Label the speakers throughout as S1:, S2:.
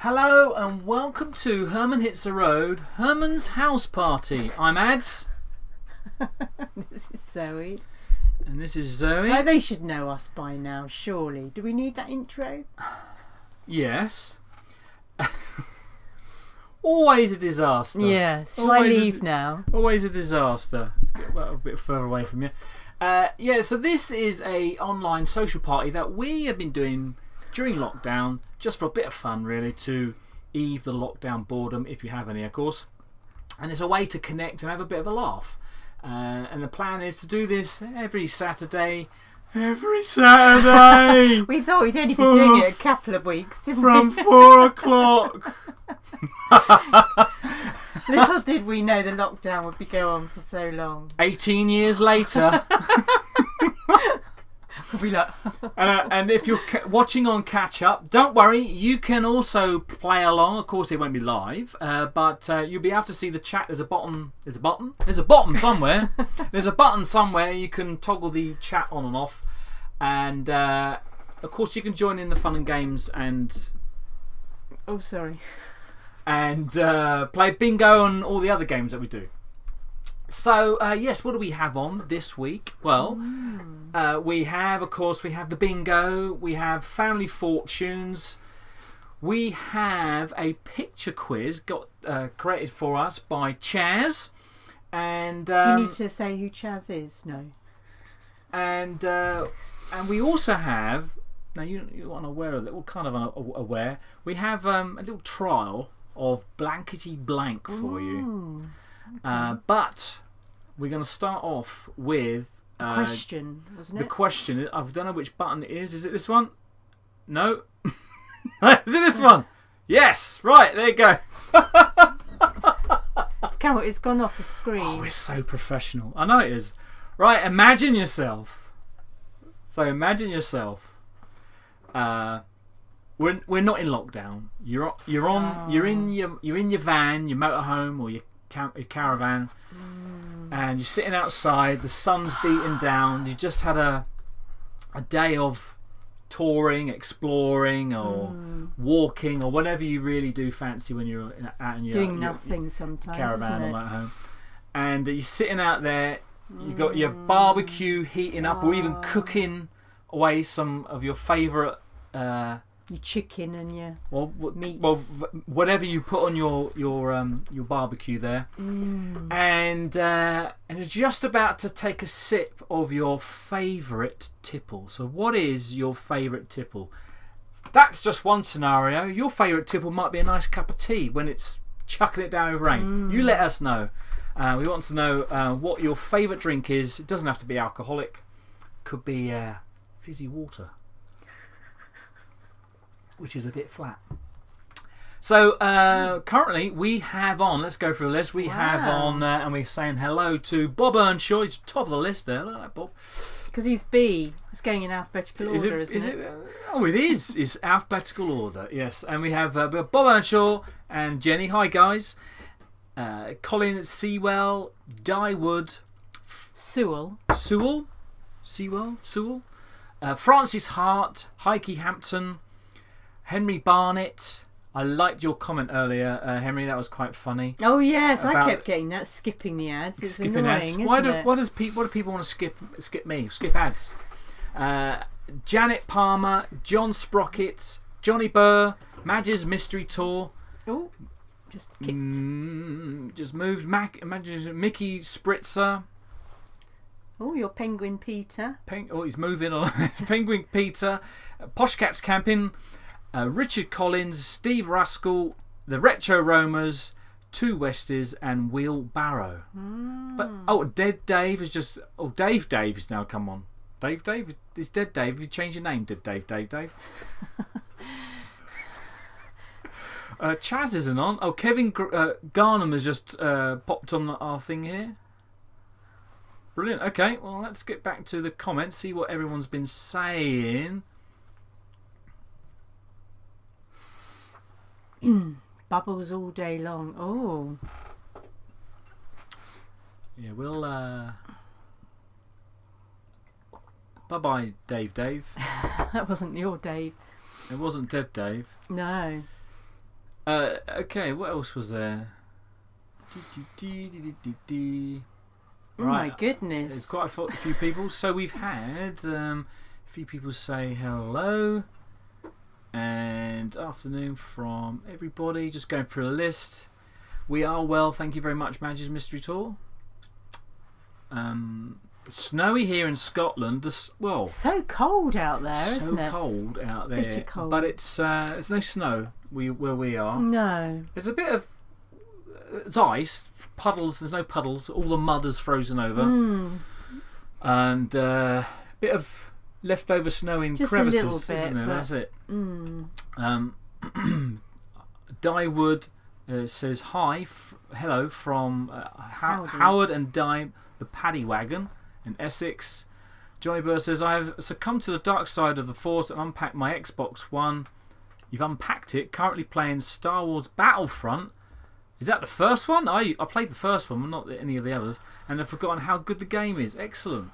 S1: Hello and welcome to Herman Hits the Road, Herman's House Party. I'm Ads.
S2: This is Zoe.
S1: And this is Zoe.
S2: Oh, they should know us by now, surely. Do we need that intro?
S1: Yes. Always a disaster.
S2: Yes. Shall I leave now?
S1: Always a disaster. Let's get a bit further away from you. So this is a online social party that we have been doing during lockdown, just for a bit of fun really, to ease the lockdown boredom, if you have any of course, and it's a way to connect and have a bit of a laugh, and the plan is to do this every Saturday.
S2: We thought we'd only be doing it a couple of weeks, didn't
S1: from
S2: we?
S1: 4 o'clock.
S2: Little did we know the lockdown would go on for so long.
S1: 18 years later.
S2: We'll be like
S1: And if you're watching on catch up, don't worry, you can also play along. Of course it won't be live, but you'll be able to see the chat. There's a button somewhere. There's a button somewhere you can toggle the chat on and off, and of course you can join in the fun and games and play bingo and all the other games that we do. So, yes, what do we have on this week? Well, we have the bingo, we have family fortunes, we have a picture quiz created for us by Chaz. And
S2: do you need to say who Chaz is? No.
S1: And we also have, now you're unaware of it, well, kind of aware, we have a little trial of Blankety Blank for you. Okay. But we're going to start off with
S2: the question, wasn't it?
S1: The question. I don't know which button it is. Is it this one? No. Is it this one? Yes. Right. There you go.
S2: It's gone off the screen.
S1: Oh, we're so professional. I know it is. Right. Imagine yourself. So imagine yourself. We're not in lockdown. You're in your van, your motorhome, or your caravan, and you're sitting outside. The sun's beating down. You just had a day of touring, exploring, or walking, or whatever you really do fancy when you're out in your
S2: doing nothing sometimes,
S1: caravan or motorhome. And you're sitting out there. You got your barbecue heating up, or even cooking away some of your favourite.
S2: Your chicken and your meats.
S1: Well, whatever you put on your barbecue there, and you're just about to take a sip of your favourite tipple. So, what is your favourite tipple? That's just one scenario. Your favourite tipple might be a nice cup of tea when it's chucking it down with rain. You let us know. We want to know what your favourite drink is. It doesn't have to be alcoholic. Could be fizzy water, which is a bit flat. So currently we have on, let's go through a list. We have on, and we're saying hello to Bob Earnshaw. He's top of the list there. Look at that, Bob.
S2: Because he's B. It's going in alphabetical order, isn't it?
S1: Oh, it is. It's alphabetical order, yes. And we have Bob Earnshaw and Jenny. Hi, guys. Colin Sewell, Dyewood.
S2: Sewell.
S1: Francis Hart, Heike Hampton. Henry Barnett. I liked your comment earlier, Henry. That was quite funny.
S2: Oh yes, I kept getting that. Skipping the ads. It's
S1: skipping
S2: annoying,
S1: ads.
S2: isn't it?
S1: What do people want to skip? Skip me. Skip ads. Janet Palmer, John Sprocket, Johnny Burr, Madge's Mystery Tour.
S2: Oh, just kicked.
S1: Just moved. Mickey Spritzer.
S2: Oh, your Penguin Peter.
S1: He's moving on. Penguin Peter. Posh Cats Camping. Richard Collins, Steve Ruskell, the Retro Romers, Two Westies, and Wheelbarrow. But Dead Dave is just. Oh, Dave is now come on. Dave is Dead Dave. You change your name, Dave. Chaz isn't on. Oh, Kevin Garnham has just popped on our thing here. Brilliant. Okay, well let's get back to the comments. See what everyone's been saying.
S2: Bubbles all day long. Oh.
S1: Yeah, we'll bye-bye, Dave.
S2: That wasn't your Dave.
S1: It wasn't Dead Dave.
S2: No.
S1: Okay, what else was there?
S2: Oh my goodness.
S1: There's quite a few people. So we've had a few people say hello and afternoon from everybody. Just going through a list. We are well, thank you very much, Madge's Mystery Tour. Snowy here in Scotland. Well,
S2: so cold out there, isn't it?
S1: So cold out there.
S2: Pretty cold.
S1: But it's no snow where we are.
S2: No.
S1: There's a bit of it's ice, puddles. There's no puddles. All the mud is frozen over, and a bit of leftover snow in
S2: just
S1: crevices,
S2: a little bit,
S1: isn't it?
S2: but...
S1: That's it. Dyewood says hi, hello from Howard and Di, the Paddy Wagon in Essex. Johnny Burr says, I have succumbed to the dark side of the Force and unpacked my Xbox One. You've unpacked it. Currently playing Star Wars Battlefront. Is that the first one? I played the first one, but not any of the others, and I've forgotten how good the game is. Excellent.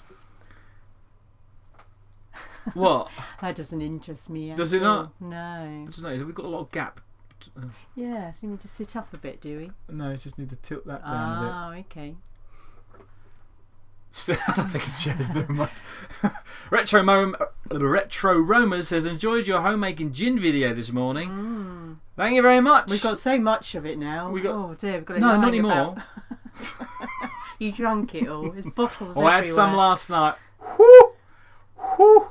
S1: What?
S2: That doesn't interest me.
S1: Does it not?
S2: No.
S1: I just noticed we've got a lot of gap.
S2: Yes, we need to sit up a bit, do we?
S1: No, just need to tilt that down a bit.
S2: Okay.
S1: I don't think it's changed. Never mind. Retro Roma says, enjoyed your homemaking gin video this morning. Thank you very much.
S2: We've got so much of it now. Oh dear, we've got it.
S1: No, not anymore.
S2: You drank it all. There's bottles
S1: everywhere. I had some last night. Whoo! Whoo!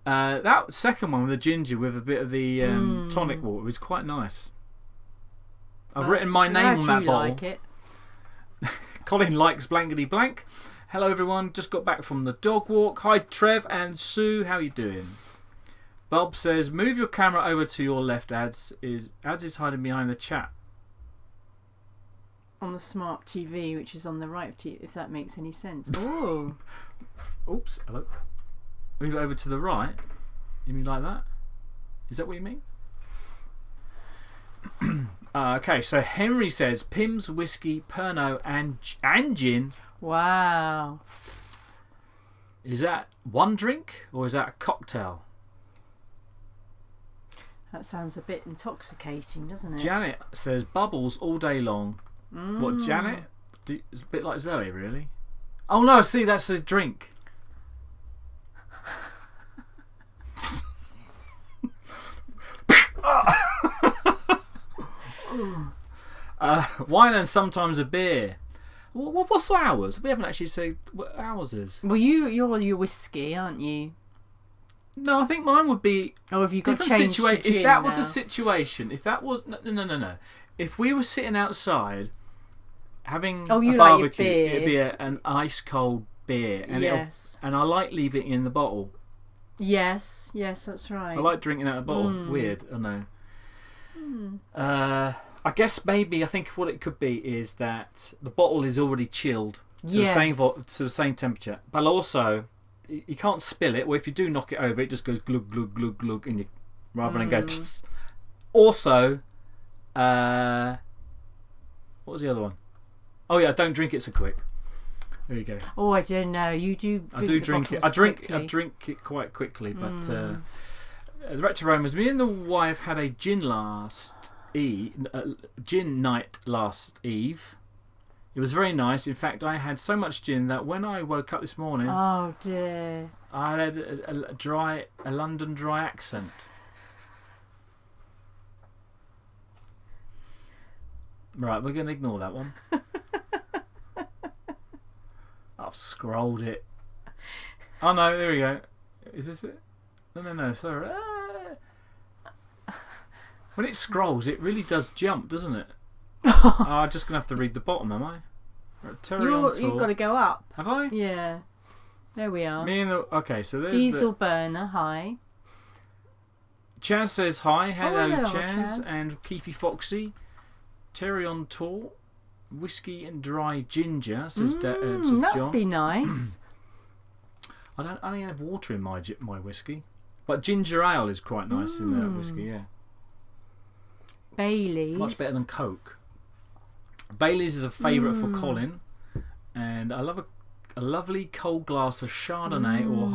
S1: That second one with the ginger with a bit of the tonic water was quite nice. I've written my name on that bottle.
S2: Like it.
S1: Colin likes blankety blank. Hello everyone, just got back from the dog walk. Hi Trev and Sue, how you doing? Bob says, move your camera over to your left. Ads is hiding behind the chat.
S2: On the smart TV, which is on the right, if that makes any sense. Oh.
S1: Oops, hello. Move it over to the right. You mean like that? Is that what you mean? Okay, so Henry says Pimm's whiskey, Pernod, and gin.
S2: Wow.
S1: Is that one drink or is that a cocktail?
S2: That sounds a bit intoxicating, doesn't it?
S1: Janet says bubbles all day long. What, Janet? It's a bit like Zoe, really. Oh no, see, that's a drink. Wine and sometimes a beer. What's ours? We haven't actually said what ours is.
S2: Well, you're your whiskey, aren't you?
S1: No, I think mine would be.
S2: Oh, have you got changed to gin
S1: If that was
S2: now?
S1: a situation, if that was no. If we were sitting outside having a
S2: like
S1: barbecue,
S2: your beer.
S1: it'd be an ice cold beer, and
S2: yes,
S1: and I like leaving it in the bottle.
S2: Yes, that's right.
S1: I like drinking out of a bottle. Weird, I know. I guess maybe I think what it could be is that the bottle is already chilled to the same temperature, but also you can't spill it. Or if you do knock it over, it just goes glug glug glug glug, and you rather than go. Tss. Also, what was the other one? Oh yeah, don't drink it so quick. There you go.
S2: Oh, I don't know. You do.
S1: I do drink it. I drink it quite quickly, but the Retro Romans. Me and the wife had a gin night last eve. It was very nice. In fact, I had so much gin that when I woke up this morning,
S2: oh dear,
S1: I had a London dry accent. Right, we're going to ignore that one. I've scrolled it. Oh no, there we go. Is this it? No, sorry. When it scrolls, it really does jump, doesn't it? I'm just going to have to read the bottom, am I?
S2: You've got to go up.
S1: Have I?
S2: Yeah. There we are.
S1: Okay, so there's
S2: Diesel burner, hi.
S1: Chaz says hi. Hello,
S2: hello
S1: Chaz. And Keefy Foxy. Terry on tour. Whiskey and dry ginger, says John.
S2: That'd be nice.
S1: I only have water in my whiskey. But ginger ale is quite nice in that whiskey, yeah.
S2: Baileys.
S1: Much better than Coke. Baileys is a favourite for Colin. And I love a lovely cold glass of Chardonnay or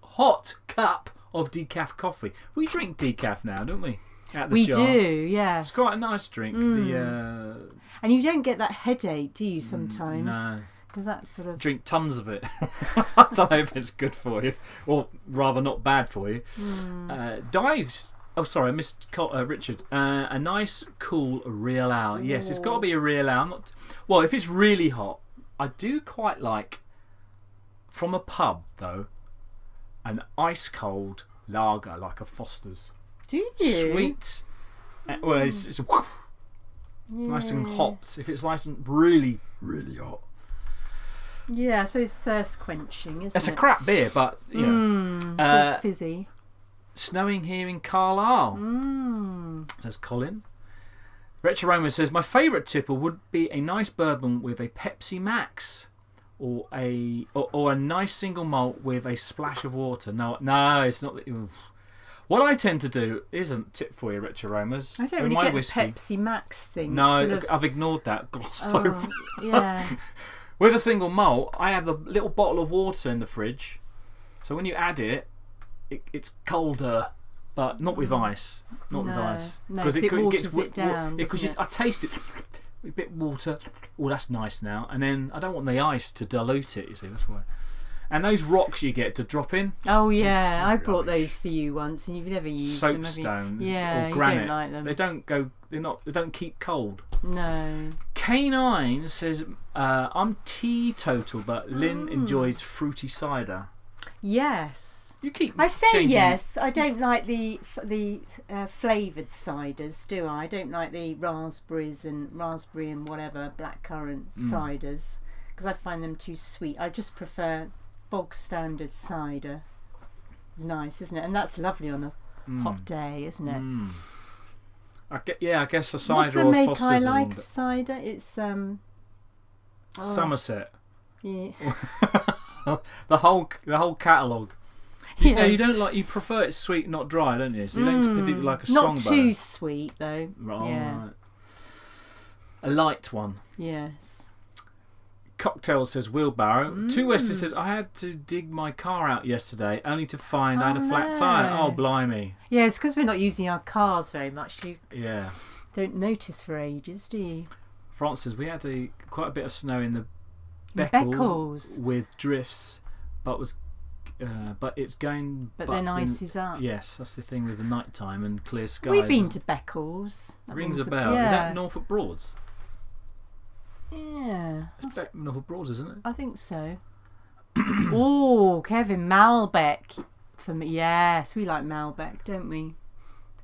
S1: hot cup of decaf coffee. We drink decaf now, don't we? At the
S2: We
S1: jar.
S2: do, yes.
S1: It's quite a nice drink.
S2: And you don't get that headache, do you, sometimes?
S1: No.
S2: Because that sort of...
S1: Drink tons of it. I don't know if it's good for you, or rather not bad for you. Dives. Oh, sorry, I missed Richard. A nice, cool, real ale. Yes, it's got to be a real ale. Well, if it's really hot, I do quite like, from a pub, though, an ice-cold lager, like a Foster's.
S2: Do you?
S1: Sweet. Well, it's nice and hot. If it's nice and really, really hot.
S2: Yeah, I suppose thirst quenching, isn't it?
S1: It's a crap beer, but you know,
S2: sort of fizzy.
S1: Snowing here in Carlisle, says Colin. Retro Roman says my favourite tipple would be a nice bourbon with a Pepsi Max, or a nice single malt with a splash of water. No, it's not. What I tend to do isn't a tip for you, Retro Romers.
S2: I don't really get the Pepsi Max thing.
S1: No, I've ignored that.
S2: Yeah.
S1: With a single malt, I have the little bottle of water in the fridge, so when you add it, it's colder, but not with ice. Not with ice.
S2: No, because it waters it down.
S1: Because I taste it, a bit of water. Oh, that's nice now. And then I don't want the ice to dilute it. You see, that's why. And those rocks you get to drop in.
S2: Oh yeah, I brought those for you once, and you've never used them.
S1: Soapstones,
S2: yeah,
S1: or granite.
S2: You don't like them.
S1: They don't go. They don't keep cold.
S2: No.
S1: K9 says I'm teetotal, but Lynn enjoys fruity cider.
S2: Yes.
S1: You keep.
S2: I say
S1: changing.
S2: yes. I don't like the flavoured ciders, do I? I don't like the raspberry and whatever blackcurrant ciders, because I find them too sweet. I just prefer bog standard cider. It's nice, isn't it? And that's lovely on a hot day, isn't it?
S1: I guess a cider
S2: What's the
S1: or
S2: make
S1: Foster's
S2: I like of cider? It's
S1: Somerset.
S2: Yeah.
S1: the whole catalogue.
S2: Yeah.
S1: You don't like. You prefer it sweet, not dry, don't you? So you don't particularly like a strong.
S2: Not too sweet though.
S1: Right.
S2: Yeah.
S1: A light one.
S2: Yes.
S1: Cocktail says wheelbarrow. Two Westy says I had to dig my car out yesterday only to find I had a flat tyre. Oh blimey.
S2: Yeah, it's because we're not using our cars very much. You don't notice for ages, do you?
S1: France says we had quite a bit of snow in the
S2: Beccles
S1: with drifts, but it's going.
S2: But then ice is up.
S1: Yes, that's the thing with the night time and clear skies.
S2: We've been to Beccles.
S1: Rings a bell.
S2: Yeah.
S1: Is that Norfolk Broads?
S2: Yeah.
S1: It's Norfolk Broads, isn't it?
S2: I think so. Oh, Kevin, Malbec for me. Yes, we like Malbec, don't we?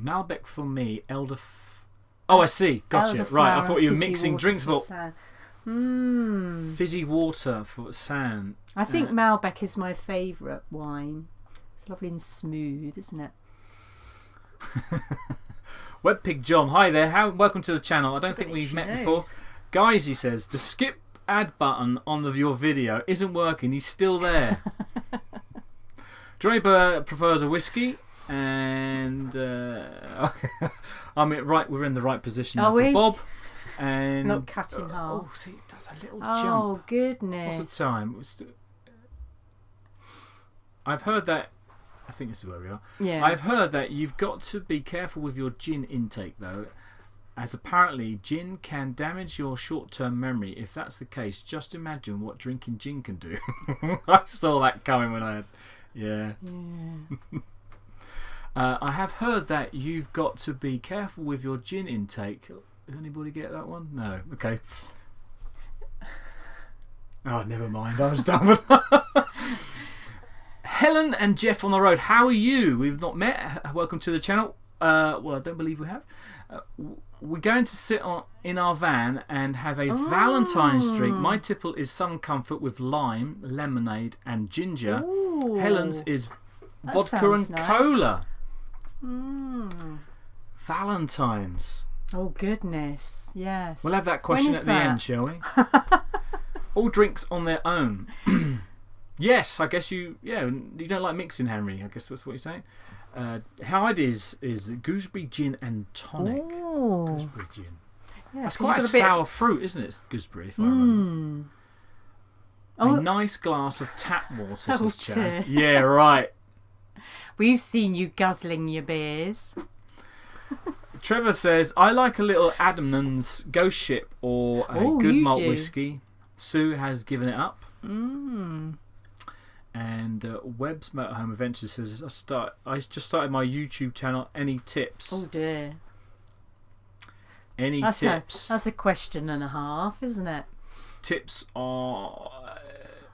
S1: Malbec for me, Oh, I see. Gotcha. Right, I thought you were mixing drinks for fizzy water for San.
S2: I think Malbec is my favourite wine. It's lovely and smooth, isn't it?
S1: Webpig John, hi there. Welcome to the channel. I don't think we've met before. Guys, he says, the skip ad button on your video isn't working. He's still there. Draper prefers a whiskey, and I mean, we're in the right position now for Bob. And
S2: not cut in half.
S1: Oh, see, that's a little
S2: jump. Oh goodness!
S1: What's the time? I've heard that. I think this is where we are.
S2: Yeah.
S1: I've heard that you've got to be careful with your gin intake, though, as apparently gin can damage your short-term memory. If that's the case, just imagine what drinking gin can do. I saw that coming when I had. Yeah. I have heard that you've got to be careful with your gin intake. Anybody get that one? No. Okay. Oh, never mind. I was done with that. Helen and Jeff on the road. How are you? We've not met. Welcome to the channel. Well, I don't believe we have. We're going to sit in our van and have a Valentine's drink. My tipple is Sun Comfort with lime, lemonade, and ginger.
S2: Ooh,
S1: Helen's is vodka and cola. Valentine's.
S2: Oh goodness, yes.
S1: We'll have that question at the end, shall we? All drinks on their own. Yes, I guess you don't like mixing, Henry. I guess that's what you're saying. How it is gooseberry gin and tonic.
S2: Ooh.
S1: Gooseberry gin.
S2: Yeah,
S1: that's quite a sour fruit, isn't it? It's gooseberry, if I remember. A nice glass of tap water, says Chaz. Yeah, right.
S2: We've seen you guzzling your beers.
S1: Trevor says, I like a little Adamnan's Ghost Ship or a good malt whiskey. Sue has given it up. And Webb's Motorhome Adventures says, I just started my YouTube channel. Any tips?
S2: Oh dear.
S1: Any tips?
S2: That's a question and a half, isn't it?
S1: Tips are...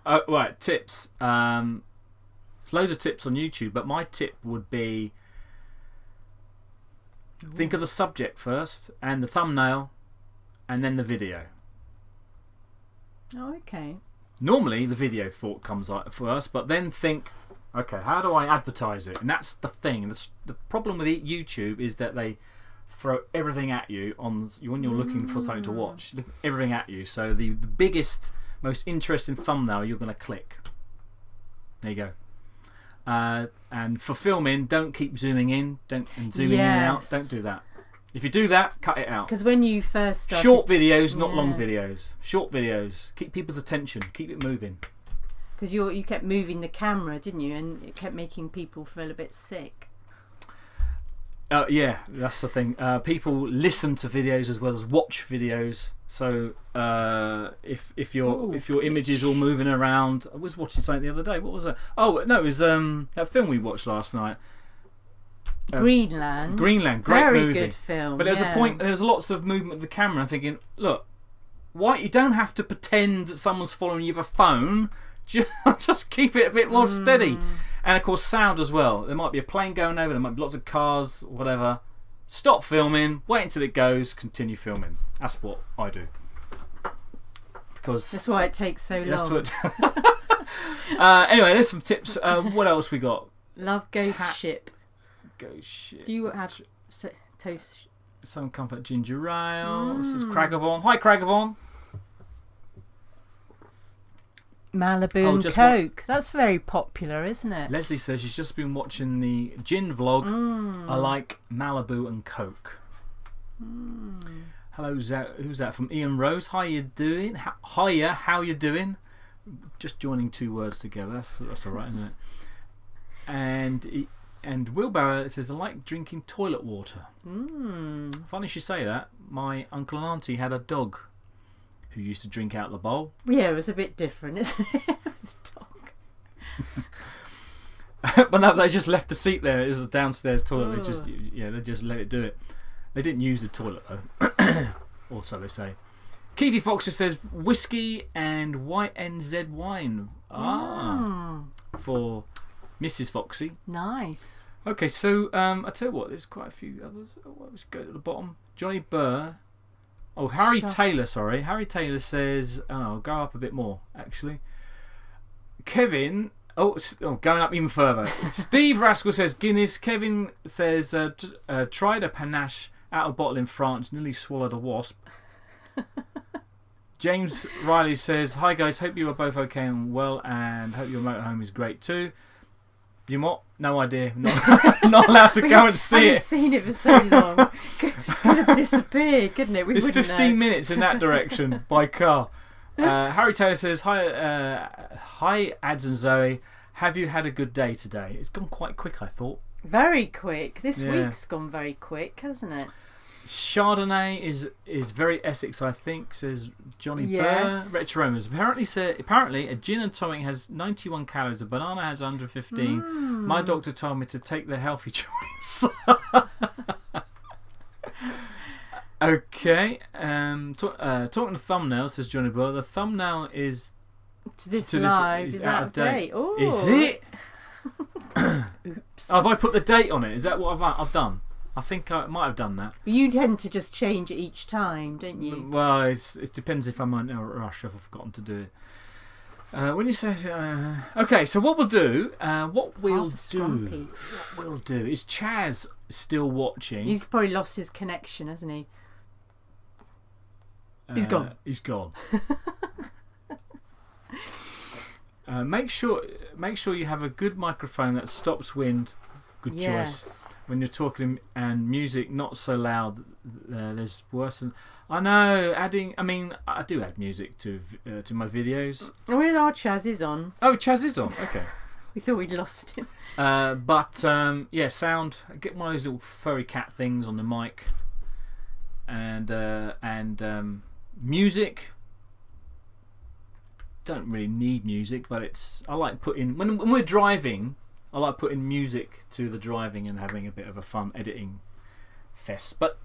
S1: right, tips. There's loads of tips on YouTube, but my tip would be think of the subject first, and the thumbnail, and then the video.
S2: Oh, okay.
S1: Normally, the video thought comes out first, but then think, okay, how do I advertise it? And that's the thing. The problem with YouTube is that they throw everything at you when you're looking for something to watch. Everything at you. So the biggest, most interesting thumbnail you're going to click. There you go. And for filming, don't keep zooming in, and zooming in and out. Don't do that. If you do that, cut it out.
S2: Because when you first started...
S1: Short videos, not long videos. Short videos. Keep people's attention. Keep it moving.
S2: Because you kept moving the camera, didn't you? And it kept making people feel a bit sick.
S1: Yeah, that's the thing. People listen to videos as well as watch videos. So if your image is all moving around, I was watching something the other day. What was that? Oh no, it was that film we watched last night.
S2: Greenland,
S1: great
S2: very
S1: movie.
S2: Good film.
S1: But there was a point. There was lots of movement of the camera. I'm thinking, look, why you don't have to pretend that someone's following you with a phone. Just keep it a bit more steady. And of course, sound as well. There might be a plane going over. There might be lots of cars, whatever. Stop filming. Wait until it goes. Continue filming. That's what I do. Because
S2: that's why it takes so long.
S1: That's what. Anyway, there's some tips. What else we got?
S2: Love Ghost Ship.
S1: Ghost Ship.
S2: Do you have toast?
S1: Some Comfort Ginger Ale. This is Cragavon. Hi, Cragavon.
S2: Malibu and Coke. That's very popular, isn't it?
S1: Leslie says she's just been watching the gin vlog. I like Malibu and Coke. Hello, who's that? From Ian Rose. How you doing? Hiya, how you doing? Just joining two words together. That's all right, isn't it? And Wheelbarrow says, I like drinking toilet water. Funny you should say that. My uncle and auntie had a dog who used to drink out the bowl.
S2: Yeah, it was a bit different, isn't it? The
S1: dog. But no, they just left the seat there. It was a downstairs toilet. They just let it do it. They didn't use the toilet though. Or so they say. Keefy Foxer says whiskey and white NZ wine. For Mrs. Foxy.
S2: Nice.
S1: Okay, so I tell you what, there's quite a few others. Let's go to the bottom. Johnny Burr. Oh, Harry Taylor, sorry. Harry Taylor says, I'll go up a bit more, actually. Kevin, going up even further. Steve Rascal says Guinness. Kevin says, tried a panache out of bottle in France, nearly swallowed a wasp. James Riley says, hi guys, hope you are both okay and well, and hope your motorhome is great too. You what? No idea. Not allowed to go and see it.
S2: I haven't seen it for so long. Could have disappeared, couldn't it?
S1: It's 15 minutes in that direction by car. Harry Taylor says, hi Ads and Zoe. Have you had a good day today? It's gone quite quick, I thought.
S2: Very quick. This week's gone very quick, hasn't it?
S1: Chardonnay is very Essex, I think, says Johnny Burr. Retro Romans. Apparently, a gin and tonic has 91 calories. A banana has 115. My doctor told me to take the healthy choice. Okay. Talking to thumbnails, says Johnny Burr. The thumbnail is
S2: to this live is out of date.
S1: Ooh. Is it?
S2: Oops.
S1: Have I put the date on it? Is that what I've done? I think I might have done that.
S2: You tend to just change it each time, don't you?
S1: Well, it depends if I'm in a rush, if I've forgotten to do it. When you say... okay, so what we'll do... What we'll do is Chaz still watching.
S2: He's probably lost his connection, hasn't he? He's gone.
S1: He's gone. Make sure you have a good microphone that stops wind. Good choice. When you're talking and music not so loud, there's worse than... I know, I do add music to my videos.
S2: Well, our Chaz is on.
S1: Oh, Chaz is on, okay.
S2: We thought we'd lost him.
S1: Yeah, sound. Get one of those little furry cat things on the mic, and music. Don't really need music, but I like putting when we're driving. I like putting music to the driving and having a bit of a fun editing fest. But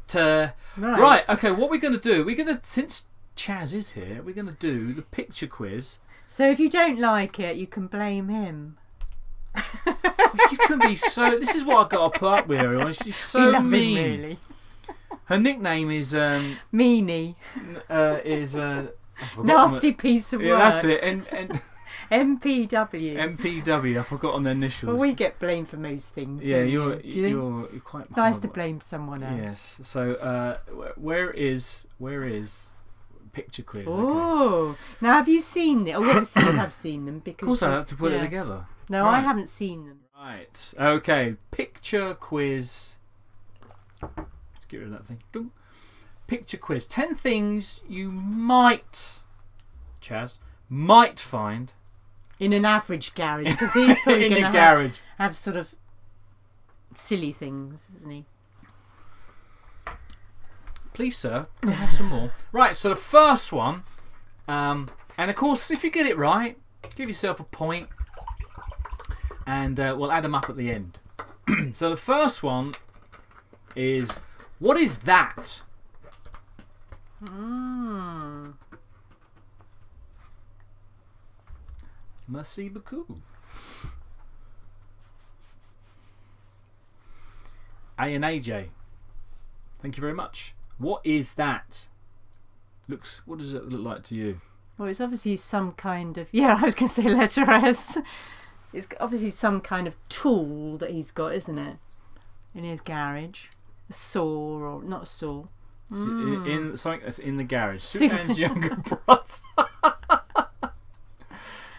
S1: right, okay. What we're going to do? Since Chaz is here, we're going to do the picture quiz.
S2: So if you don't like it, you can blame him.
S1: You can be so. This is what I've got to put up with her. She's so mean.
S2: Really.
S1: Her nickname is
S2: Meanie. Nasty piece of work.
S1: Yeah, that's it. And
S2: MPW.
S1: MPW. I've forgotten the initials.
S2: Well, we get blamed for most things.
S1: Yeah,
S2: you're
S1: quite
S2: nice to blame someone else.
S1: Yes. So where is picture quiz?
S2: Oh,
S1: okay.
S2: Now have you seen it? Oh, obviously you have seen them because.
S1: Of course, I have to put it together.
S2: No,
S1: right.
S2: I haven't seen them.
S1: Right. Okay. Picture quiz. Let's get rid of that thing. Ding. Picture quiz. 10 things you might find
S2: in an average garage, because he's probably going to have sort of silly things, isn't he?
S1: Please, sir, can I have some more? Right, so the first one, and of course, if you get it right, give yourself a point, and we'll add them up at the end. So the first one is, what is that? Merci beaucoup. A and AJ, thank you very much. What is that? What does it look like to you?
S2: Well, it's obviously some kind of... Yeah, I was going to say letter S. It's obviously some kind of tool that he's got, isn't it? In his garage. A saw, or not a saw.
S1: In something that's in the garage. Superman's younger brother.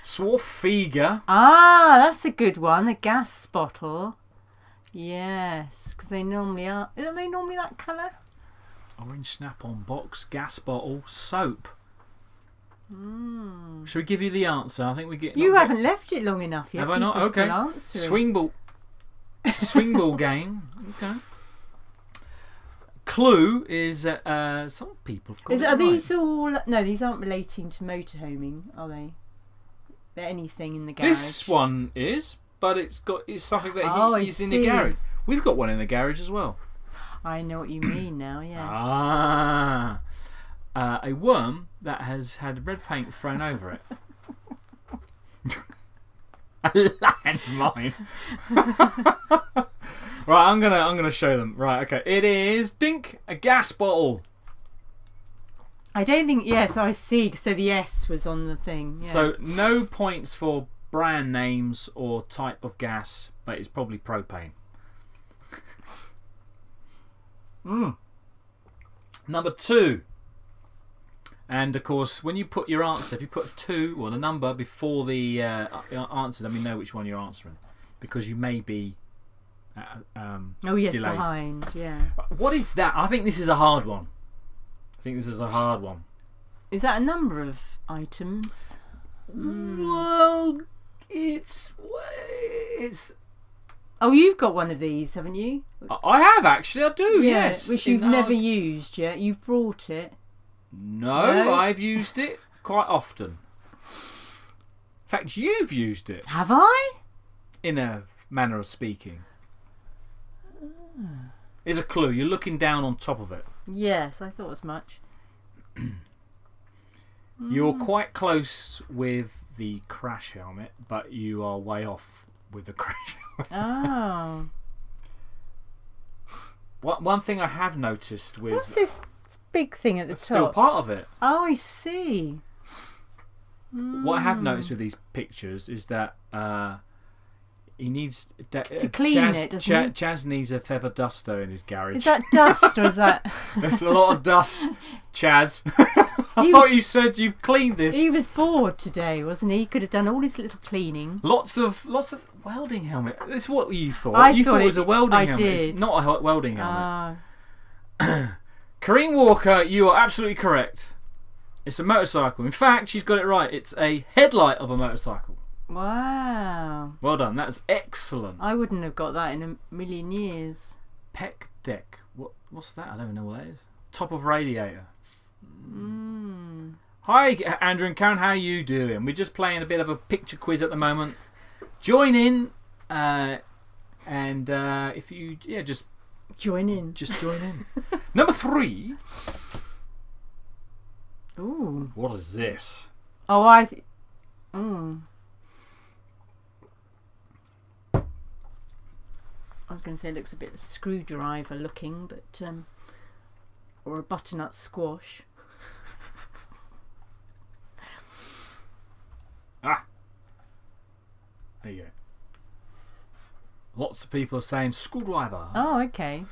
S1: Swarfiga.
S2: Ah, that's a good one. A gas bottle. Yes, because they normally are. Isn't they normally that colour?
S1: Orange snap-on box, gas bottle, soap. Should we give you the answer? I think we get.
S2: You haven't left it long enough yet.
S1: Have I not? Okay. Swing ball game. Okay. Clue is some people.
S2: Are these all? No, these aren't relating to motorhoming, are they? They're anything in the garage.
S1: This one is, but it's something that he's in the garage. We've got one in the garage as well.
S2: I know what you mean now. Yes.
S1: A worm that has had red paint thrown over it. A landmine. Right, I'm gonna show them. Right, okay. It is a gas bottle.
S2: I don't think. Yes, I see. So the S was on the thing. Yeah.
S1: So no points for brand names or type of gas, but it's probably propane. Number 2. And of course, when you put your answer, if you put 2 or the number before the answer, then we know which one you're answering, because you may be delayed.
S2: Behind. Yeah.
S1: What is that? I think this is a hard one.
S2: Is that a number of items?
S1: Well, it's.
S2: Oh, you've got one of these, haven't you?
S1: I have actually. I do.
S2: Yeah,
S1: yes.
S2: Which you've never used yet. You've brought it.
S1: No, I've used it quite often. In fact, you've used it.
S2: Have I?
S1: In a manner of speaking. Here's a clue. You're looking down on top of it.
S2: Yes, I thought as much.
S1: You're quite close with the crash helmet, but you are way off with the crash helmet.
S2: Oh.
S1: One thing I have noticed with...
S2: What's this big thing at the top?
S1: Still part of it.
S2: Oh, I see.
S1: What I have noticed with these pictures is that he needs...
S2: to clean it, doesn't he?
S1: Chaz needs a feather duster in his garage.
S2: Is that dust or is that...
S1: There's a lot of dust, Chaz. I thought you said you cleaned this.
S2: He was bored today, wasn't he? He could have done all his little cleaning.
S1: Lots of welding helmet. That's what you thought. You thought it was a welding helmet.
S2: Did.
S1: It's not a welding helmet. Corinne Walker, you are absolutely correct. It's a motorcycle. In fact, she's got it right. It's a headlight of a motorcycle.
S2: Wow.
S1: Well done. That's excellent.
S2: I wouldn't have got that in a million years.
S1: Pec deck. What's that? I don't know what that is. Top of radiator. Hi, Andrew and Karen. How are you doing? We're just playing a bit of a picture quiz at the moment. Join in, and if you just
S2: join in.
S1: Just join in. Number 3.
S2: Ooh.
S1: What is this?
S2: Oh, I was going to say it looks a bit screwdriver looking, but or a butternut squash.
S1: There you go. Lots of people are saying screwdriver.
S2: Oh, okay.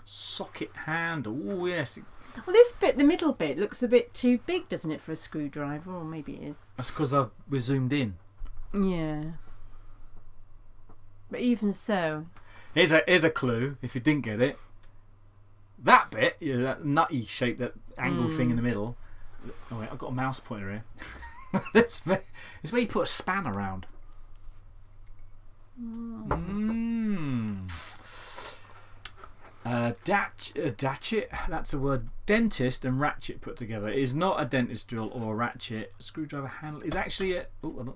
S1: Socket handle. Oh, yes.
S2: Well, this bit, the middle bit, looks a bit too big, doesn't it, for a screwdriver? Or maybe it is.
S1: That's because we're zoomed in.
S2: Yeah. But even so.
S1: Here's a clue, if you didn't get it. That bit, that nutty shape, that angle thing in the middle. Oh, wait, I've got a mouse pointer here. It's where you put a span around. Datchet, that's a word. Dentist and ratchet put together. It is not a dentist drill or a ratchet. Screwdriver handle is actually a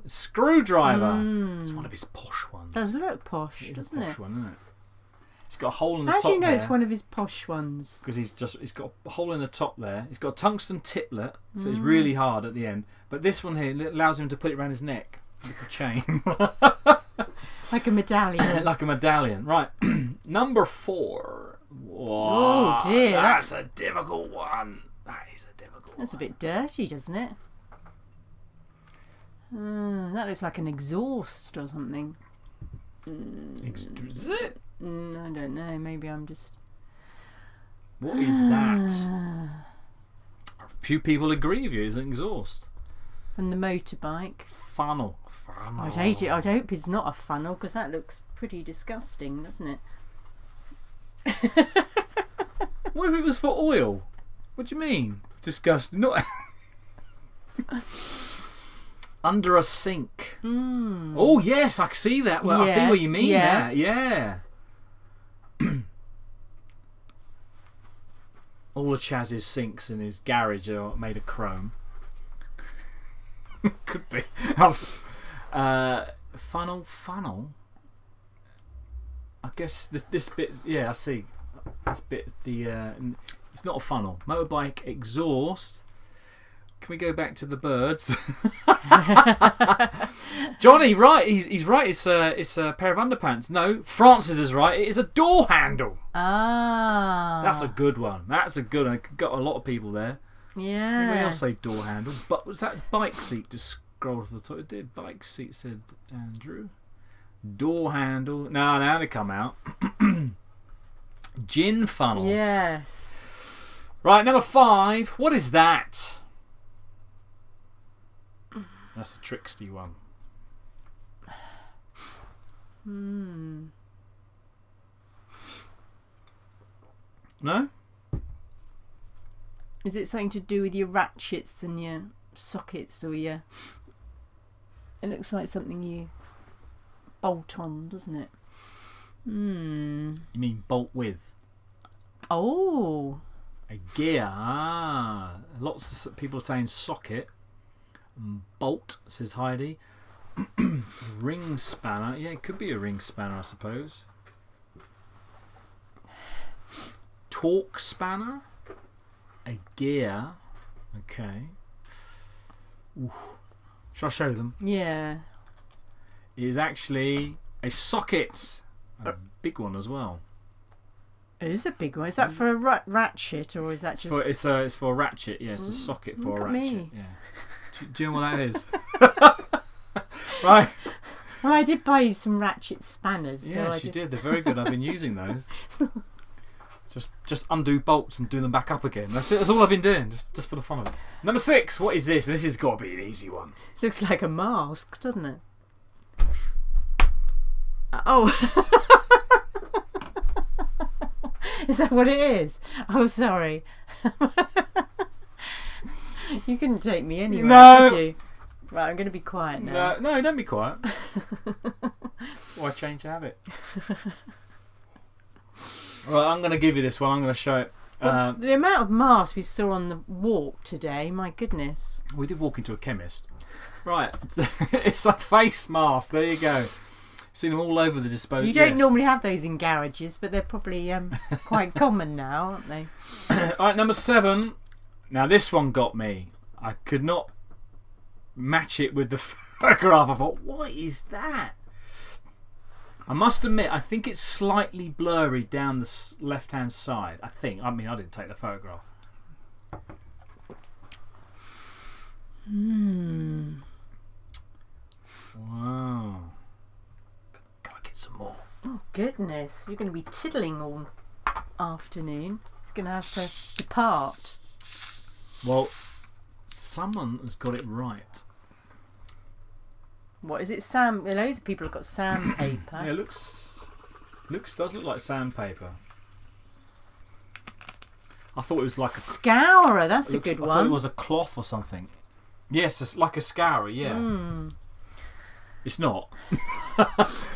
S1: screwdriver. It's one of his posh ones.
S2: Does look posh, doesn't it?
S1: It's a posh one, isn't it? It's got a hole in the
S2: top
S1: top.
S2: How do you know
S1: there.
S2: It's one of his posh ones?
S1: Because he's got a hole in the top there. He's got a tungsten tiplet, so it's really hard at the end. But this one here allows him to put it around his neck, like a chain.
S2: Like a medallion.
S1: Like a medallion. Right. Number 4.
S2: Whoa, oh dear.
S1: That's a difficult one. That is a difficult one.
S2: That's a bit dirty, doesn't it? That looks like an exhaust or something.
S1: Is it?
S2: I don't know. Maybe I'm just...
S1: What is that? A few people agree with you. It's an exhaust.
S2: From the motorbike.
S1: Funnel.
S2: I'd hate it. I'd hope it's not a funnel, because that looks pretty disgusting, doesn't it?
S1: What if it was for oil? What do you mean? Disgusting. Not under a sink. Oh yes, I can see that. Well,
S2: yes,
S1: I see what you mean.
S2: Yes.
S1: Yeah. All of Chaz's sinks in his garage are made of chrome. Could be. Funnel. I guess this bit. Yeah, I see. This bit. It's not a funnel. Motorbike exhaust. Can we go back to the birds? Johnny, right? He's right. It's a pair of underpants. No, Francis is right. It is a door handle.
S2: Ah,
S1: that's a good one. That's a good one. Got a lot of people there.
S2: Yeah.
S1: Anybody else say door handle? But was that bike seat? Just scroll to the top. It did. Bike seat, said Andrew. Door handle. No, now they come out. Gin funnel.
S2: Yes.
S1: Right, number 5. What is that? That's a tricksty one. No?
S2: Is it something to do with your ratchets and your sockets or your... It looks like something you bolt on, doesn't it?
S1: You mean bolt with?
S2: Oh.
S1: A gear. Ah. Lots of people are saying socket. Bolt, says Heidi. Ring spanner. Yeah, it could be a ring spanner, I suppose. Torque spanner. A gear. Okay. Ooh. Shall I show them?
S2: Yeah.
S1: It is actually a socket. A big one as well.
S2: It is a big one. Is that for a ratchet, or is that just...
S1: It's for a ratchet, yes. Yeah, a socket for
S2: look
S1: a
S2: at
S1: ratchet.
S2: me.
S1: Yeah. Do you know what that is? Right.
S2: Well, I did buy you some ratchet spanners.
S1: Yes, you did. They're very good. I've been using those. Just undo bolts and do them back up again. That's it. That's all I've been doing, just for the fun of it. Number 6. What is this? This has got to be an easy one.
S2: Looks like a mask, doesn't it? Oh. Is that what it is? Oh, sorry. You couldn't take me anywhere,
S1: No.
S2: could you? Right, I'm going to be quiet now.
S1: No, don't be quiet. Why change the habit? Right, I'm going to give you this one. I'm going to show it.
S2: Well, the amount of masks we saw on the walk today, my goodness.
S1: We did walk into a chemist. Right, it's a face mask. There you go. Seen them all over the disposal.
S2: You don't normally have those in garages, but they're probably quite common now, aren't they?
S1: Alright, number 7. Now this one got me. I could not match it with the photograph. I thought, what is that? I must admit, I think it's slightly blurry down the left-hand side. I think. I mean, I didn't take the photograph. Wow. Can I get some more?
S2: Oh, goodness. You're going to be tiddling all afternoon. It's going to have to depart.
S1: Well, someone has got it right.
S2: What is it? Loads of people have got sandpaper.
S1: Yeah, it does look like sandpaper. I thought it was like a
S2: scourer. That's a good one.
S1: I thought it was a cloth or something. Yes, it's like a scourer. Yeah. It's not.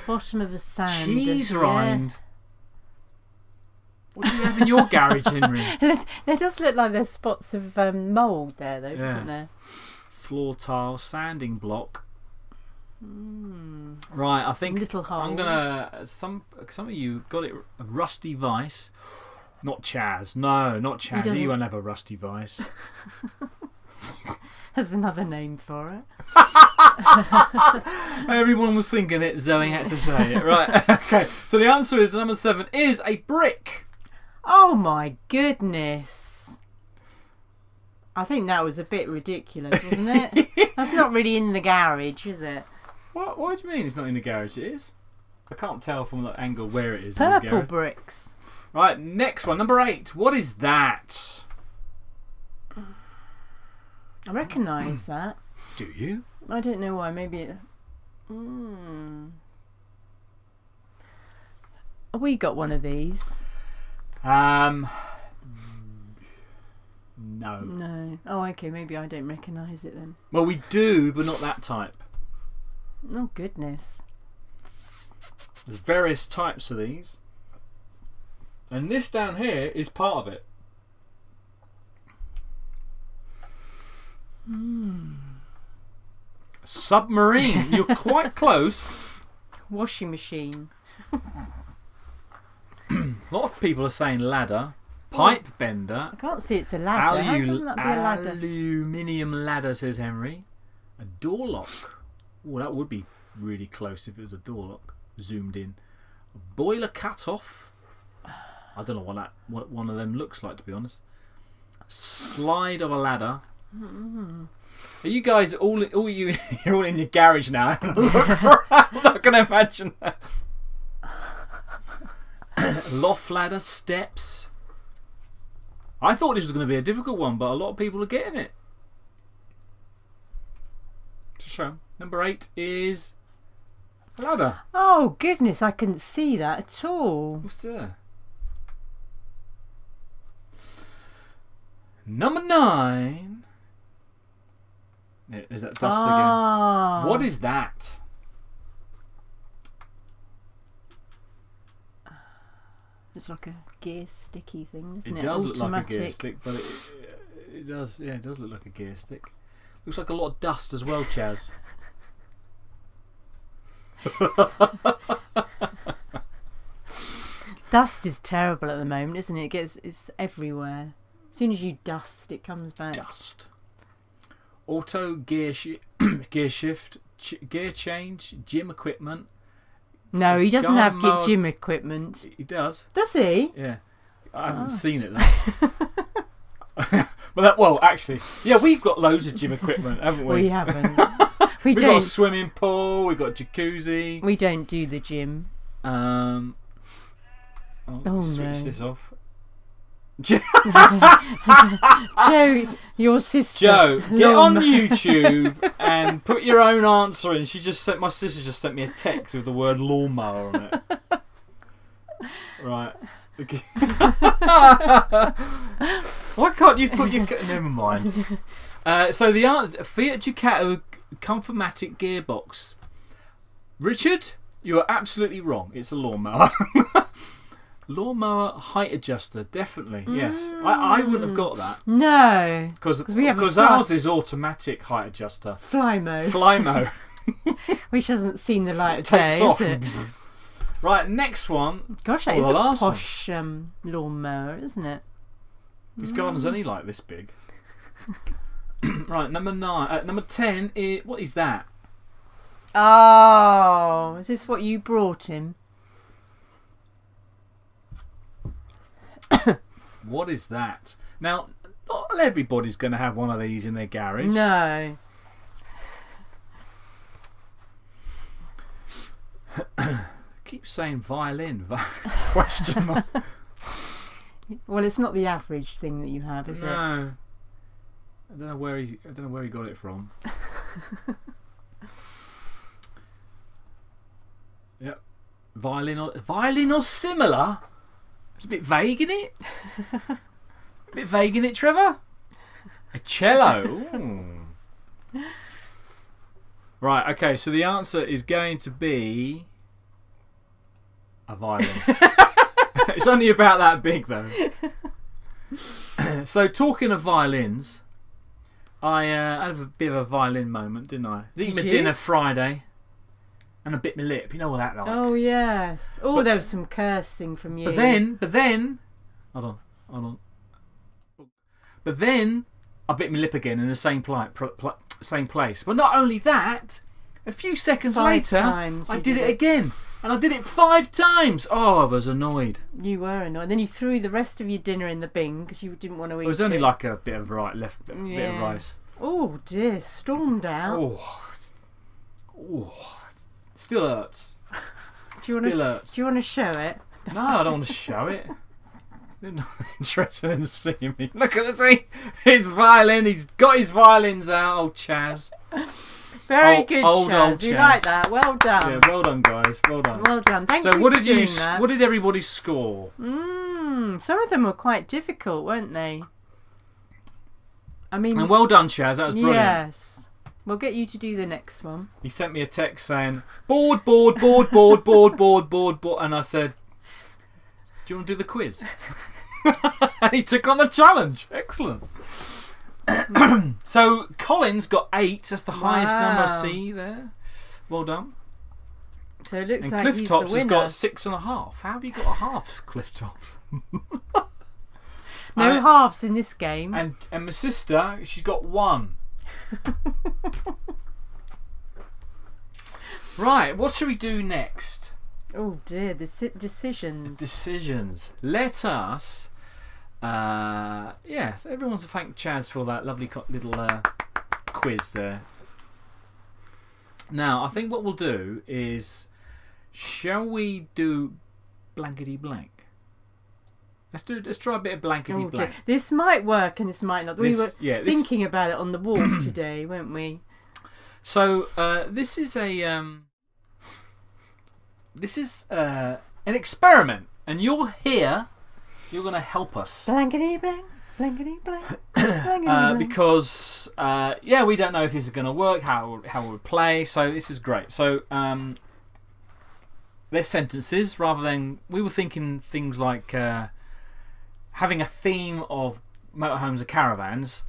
S2: Bottom of a sand.
S1: Cheese rind. What do you have in your garage, Henry?
S2: There does look like there's spots of mould there, though, doesn't there?
S1: Floor tile, sanding block. Right, I think
S2: little holes.
S1: I'm gonna. Some of you got it. A rusty vice. Not Chaz. No, not Chaz. He won't have a rusty vice.
S2: There's another name for it.
S1: Everyone was thinking it. Zoe had to say it. Right. Okay. So the answer is number 7 is a brick.
S2: Oh my goodness. I think that was a bit ridiculous, wasn't it? That's not really in the garage, is it?
S1: What do you mean it's not in the garage? It is. I can't tell from the angle where it is.
S2: Purple bricks.
S1: Right, next one, number 8. What is that?
S2: I recognise that.
S1: Do you?
S2: I don't know why. Maybe it... We got one of these.
S1: No.
S2: No. Oh, okay. Maybe I don't recognise it then.
S1: Well, we do, but not that type.
S2: Oh, goodness.
S1: There's various types of these. And this down here is part of it. Submarine. You're quite close.
S2: Washing machine.
S1: A lot of people are saying ladder. Pipe bender.
S2: I can't see it's a ladder. How can that be a ladder?
S1: Aluminium ladder, says Henry. A door lock. Oh, that would be really close if it was a door lock. Zoomed in. A boiler cut off. I don't know what one of them looks like, to be honest. Slide of a ladder. Are you guys all you're all in your garage now? I'm not going to imagine that. Loft ladder, steps. I thought this was going to be a difficult one, but a lot of people are getting it. To show. Number 8 is a ladder.
S2: Oh goodness, I couldn't see that at all.
S1: What's there? Number 9. Is that dust again? What is that?
S2: It's like a gear sticky thing, isn't it?
S1: It does look like a
S2: Automatic.
S1: gear stick, but it does. Yeah, it does look like a gear stick. Looks like a lot of dust as well, Chaz.
S2: Dust is terrible at the moment, isn't it? It's everywhere. As soon as you dust, it comes back.
S1: Dust. Auto gear gear shift, gear change, gym equipment.
S2: No, he doesn't
S1: Garden
S2: have
S1: mode.
S2: gym equipment.
S1: He does.
S2: Does he?
S1: Yeah. I haven't seen it though. But actually, yeah, we've got loads of gym equipment, haven't we?
S2: We haven't.
S1: We've got a swimming pool. We've got a jacuzzi.
S2: We don't do the gym.
S1: Switch this off.
S2: Joe, your sister.
S1: Joe, get on YouTube and put your own answer in. My sister just sent me a text with the word lawnmower on it. Right. Okay. Why can't you put your... Never mind. So the answer, Fiat Ducato Comformatic gearbox. Richard, you are absolutely wrong. It's a lawnmower. Lawnmower height adjuster, definitely. Yes, I wouldn't have got that.
S2: No,
S1: because ours is automatic height adjuster. Flymo.
S2: Which hasn't seen the light of day,
S1: Takes off.
S2: is it?
S1: Right, next one.
S2: Gosh, that is a posh lawnmower, isn't it?
S1: This garden's only like this big. Right, number 10 is, what is that?
S2: Oh, is this what you brought him?
S1: What is that? Now, not everybody's going to have one of these in their garage.
S2: No.
S1: Keep saying violin. Question mark.
S2: Well, it's not the average thing that you have, is it?
S1: No. I don't know where he got it from. Yep. Violin or similar? It's a bit vague, isn't it? A bit vague, isn't it, Trevor? A cello. Ooh. Right, okay, so the answer is going to be a violin. It's only about that big, though. So, talking of violins, I had a bit of a violin moment, didn't I? Eating my dinner Friday and I bit my lip. You know what that like?
S2: Oh, yes. Oh, there was some cursing from you.
S1: But then, hold on. But then I bit my lip again in the same place. But not only that, a few seconds later, I did it again. And I did it 5 times. Oh, I was annoyed.
S2: You were annoyed. Then you threw the rest of your dinner in the bin because you didn't want to eat it.
S1: It was only like a bit of bit of rice.
S2: Oh dear, stormed out.
S1: Oh, still hurts.
S2: Do you want to show it?
S1: No, I don't want to show it. They're not interested in seeing me. Look at this. His violin. He's got his violins out. Old Chaz.
S2: Very good, Chaz. We like that. Well done.
S1: Yeah, well done, guys. Well done.
S2: Well done. Thank you.
S1: So, what
S2: that.
S1: did everybody score?
S2: Some of them were quite difficult, weren't they? I mean,
S1: and well done, Chaz. That was brilliant.
S2: Yes. We'll get you to do the next one.
S1: He sent me a text saying, board. And I said, do you want to do the quiz? And he took on the challenge. Excellent. So, Colin's got 8. That's the highest number I see there. Well done.
S2: So it looks like
S1: Cliff
S2: he's
S1: Tops
S2: the winner.
S1: has got 6.5. How have you got a half, Cliff Tops?
S2: No halves in this game.
S1: And my sister, she's got 1. Right, what shall we do next?
S2: Oh dear, the decisions.
S1: Decisions. Let us... everyone to thank Chaz for that lovely little quiz there. Now, I think what we'll do is... Shall we do Blankety Blank? Let's try a bit of Blankety Blank.
S2: This might work and this might not. We were thinking about it on the walk today, weren't we?
S1: So this is an experiment, and you're here. You're going to help us.
S2: Blankety blank, blankety blank, blankety blank.
S1: Because we don't know if this is going to work. How it would play. So this is great. So they're sentences rather than we were thinking things like. Having a theme of motorhomes or caravans,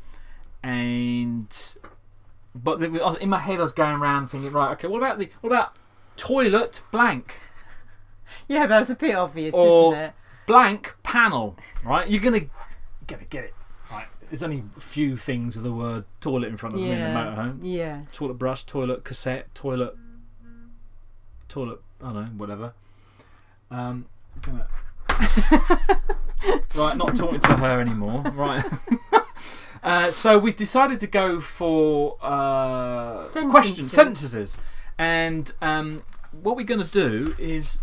S1: but in my head I was going around thinking, right, okay, what about toilet blank?
S2: Yeah, that's a bit obvious,
S1: or
S2: isn't it?
S1: Blank panel, right? You're gonna get it, right? There's only a few things with the word toilet in front of them in the motorhome.
S2: Yes.
S1: Toilet brush, toilet cassette, toilet. I don't know, whatever. Right, not talking to her anymore. Right. So we decided to go for sentences. And what we're going to do is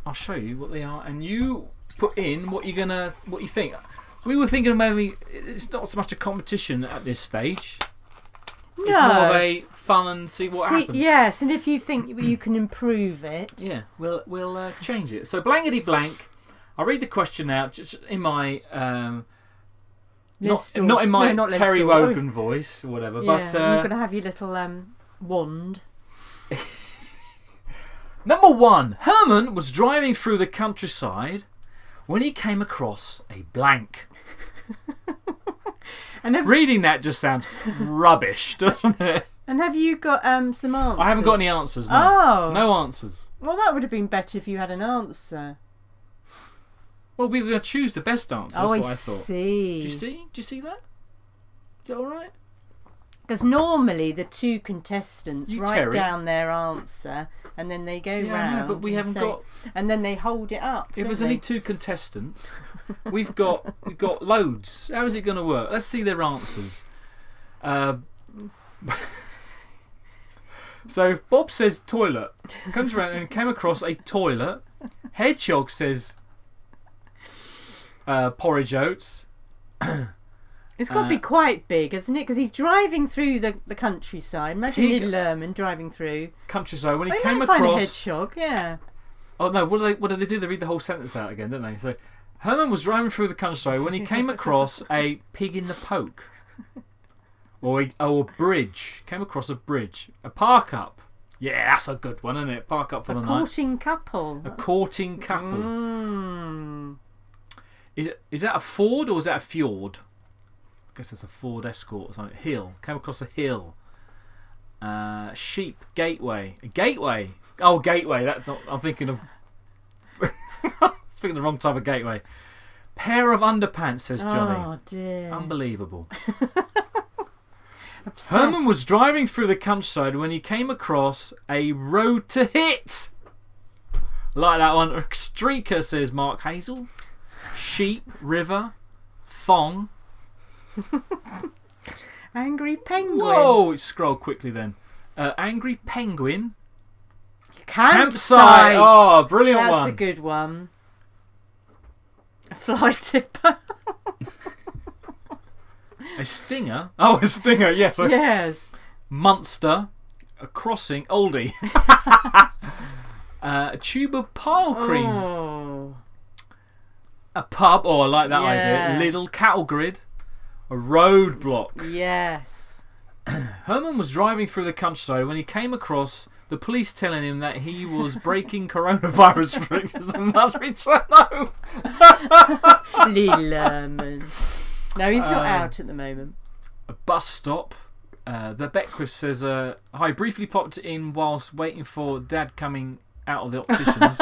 S1: I'll show you what they are, and you put in what you think. We were thinking maybe it's not so much a competition at this stage. No. It's more of a fun and see what happens.
S2: Yes, and if you think you can improve it,
S1: we'll change it. So blankety blank. I'll read the question out just in my Not in my
S2: not Les
S1: Terry
S2: Dawson.
S1: Wogan voice or whatever.
S2: Yeah,
S1: But
S2: you've got to have your little wand.
S1: Number 1, Herman was driving through the countryside when he came across a blank.
S2: And
S1: Reading that just sounds rubbish, doesn't it?
S2: And have you got some answers?
S1: I haven't got any answers. No.
S2: Oh.
S1: No answers.
S2: Well, that would have been better if you had an answer.
S1: Well, we were going to choose the best answer. That's
S2: I
S1: what I thought.
S2: see.
S1: Do you see that? Is that all right?
S2: Because normally the two contestants
S1: You,
S2: write
S1: Terry.
S2: down their answer and then they go
S1: Yeah, I
S2: round.
S1: know, but we haven't got.
S2: And then they hold it up.
S1: If there's
S2: don't
S1: only
S2: they?
S1: 2 contestants, we've got loads. How is it going to work? Let's see their answers. So if Bob says toilet, comes around and came across a toilet. Hedgehog says porridge oats.
S2: It's got to be quite big, isn't it? Because he's driving through the countryside. Imagine
S1: Pig-
S2: little Herman driving through.
S1: Countryside. When he
S2: You
S1: came
S2: might find a
S1: across.
S2: hedgehog, yeah.
S1: Oh no! What do they do? They read the whole sentence out again, don't they? So Herman was driving through the countryside when he came across a pig in the poke, or a bridge. Came across a bridge, a park up. Yeah, that's a good one, isn't it? Park up for the
S2: A
S1: night.
S2: courting couple.
S1: A courting couple.
S2: Mm.
S1: Is that a ford or is that a fjord? I guess that's a Ford Escort or something. Hill. Came across a hill. Sheep. Gateway. A gateway. Oh, gateway. That's not. I'm thinking of. Thinking the wrong type of gateway. Pair of underpants, says Johnny.
S2: Oh dear.
S1: Unbelievable.
S2: Obsessed.
S1: Herman was driving through the countryside when he came across a road to hit. Like that one. Streaker, says Mark Hazel. Sheep. River. Thong.
S2: Angry penguin.
S1: Whoa! Scroll quickly then. Angry penguin.
S2: Campsite.
S1: Oh, brilliant one.
S2: That's a good one. A fly tipper.
S1: A stinger. Oh, a stinger. Yes.
S2: Yes.
S1: Munster. A crossing. Oldie. A tube of pile cream.
S2: Oh.
S1: A pub. Oh, I like that
S2: Yeah.
S1: idea. Little cattle grid. A roadblock.
S2: Yes.
S1: Herman was driving through the countryside when he came across the police telling him that he was breaking coronavirus restrictions and must return home.
S2: Little Herman. No, he's not out at the moment.
S1: A bus stop. The Beckwith says, hi, briefly popped in whilst waiting for Dad coming out of the opticians.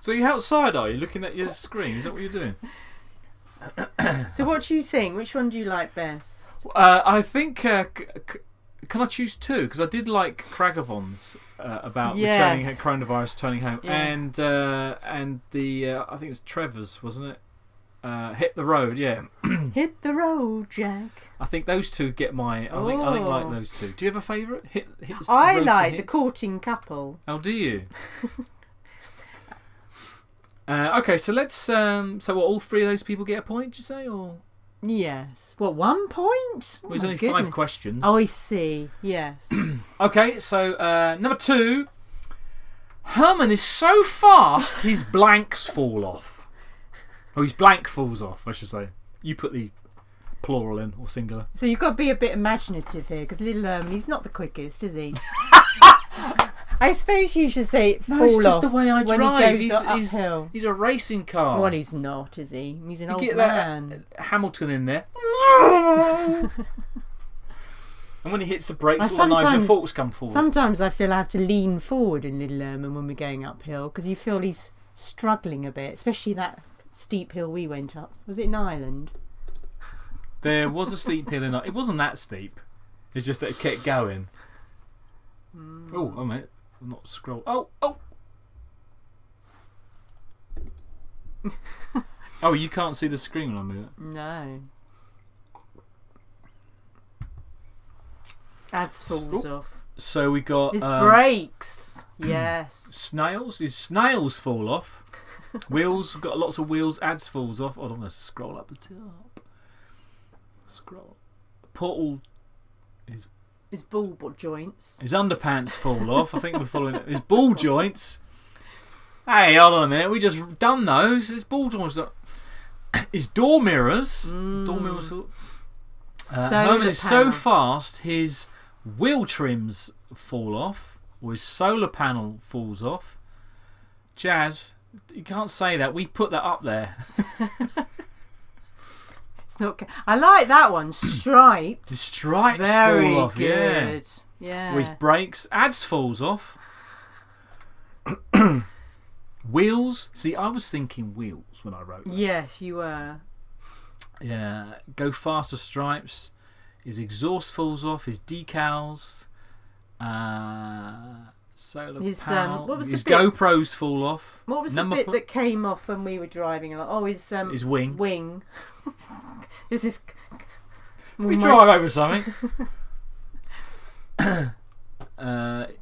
S1: So you're outside, are you? Looking at your screen? Is that what you're doing?
S2: So what do you think? Which one do you like best?
S1: I think... can I choose 2? Because I did like Cragavon's about returning coronavirus, turning home,
S2: Yeah.
S1: and the I think it was Trevor's, wasn't it? Hit the road, yeah.
S2: Hit the road, Jack.
S1: I think those 2 get my. I think like those 2. Do you have a favourite?
S2: I
S1: road to
S2: like
S1: hit?
S2: the courting couple.
S1: Oh, do you? Okay, so let's. So what, all 3 of those people get a point? Did you say, or?
S2: Yes. What, 1 point?
S1: Well, there's
S2: my
S1: only
S2: goodness.
S1: 5 questions.
S2: Oh, I see. Yes.
S1: Okay, so number 2. Herman is so fast his blanks fall off. Oh, his blank falls off, I should say. You put the plural in, or singular.
S2: So you've got to be a bit imaginative here, because little Herman, he's not the quickest, is he? I suppose you should say fall off.
S1: No, it's just the way I
S2: when
S1: drive.
S2: He goes uphill.
S1: He's a racing car.
S2: Well, he's not, is he? He's an
S1: You
S2: old
S1: get
S2: man.
S1: that Hamilton in there. And when he hits the brakes, all the knives and forks come forward.
S2: Sometimes I feel I have to lean forward in little Herman when we're going uphill, because you feel he's struggling a bit, especially that steep hill we went up. Was it in Ireland?
S1: There was a steep hill in it. It wasn't that steep. It's just that it kept going. Oh, a minute. I'm not scroll. Oh. Oh, you can't see the screen when I move it.
S2: No. Ads falls off.
S1: So we got
S2: His brakes. Yes.
S1: snails. His snails fall off. Wheels. We've got lots of wheels. Ads falls off. Hold on, let's scroll up the top. Scroll. Portal.
S2: His ball joints.
S1: His underpants fall off. I think we're following it. His ball joints. Hey, hold on a minute. We just done those. His ball joints. His door mirrors. Door mirrors. Herman is so fast, his wheel trims fall off, or his solar panel falls off. Jazz, you can't say that. We put that up there.
S2: It's not. I like that one. Stripes.
S1: The stripes
S2: Very
S1: fall off.
S2: good. Yeah.
S1: Or his brakes. Ads falls off. Wheels. See, I was thinking wheels when I wrote that.
S2: Yes, you were.
S1: Yeah. Go faster. Stripes. His exhaust falls off. His decals. Solar panel.
S2: What was
S1: his
S2: the bit,
S1: GoPros fall off.
S2: What was the bit that came off when we were driving along? Oh, his
S1: wing.
S2: Wing. There's this.
S1: We drive over something.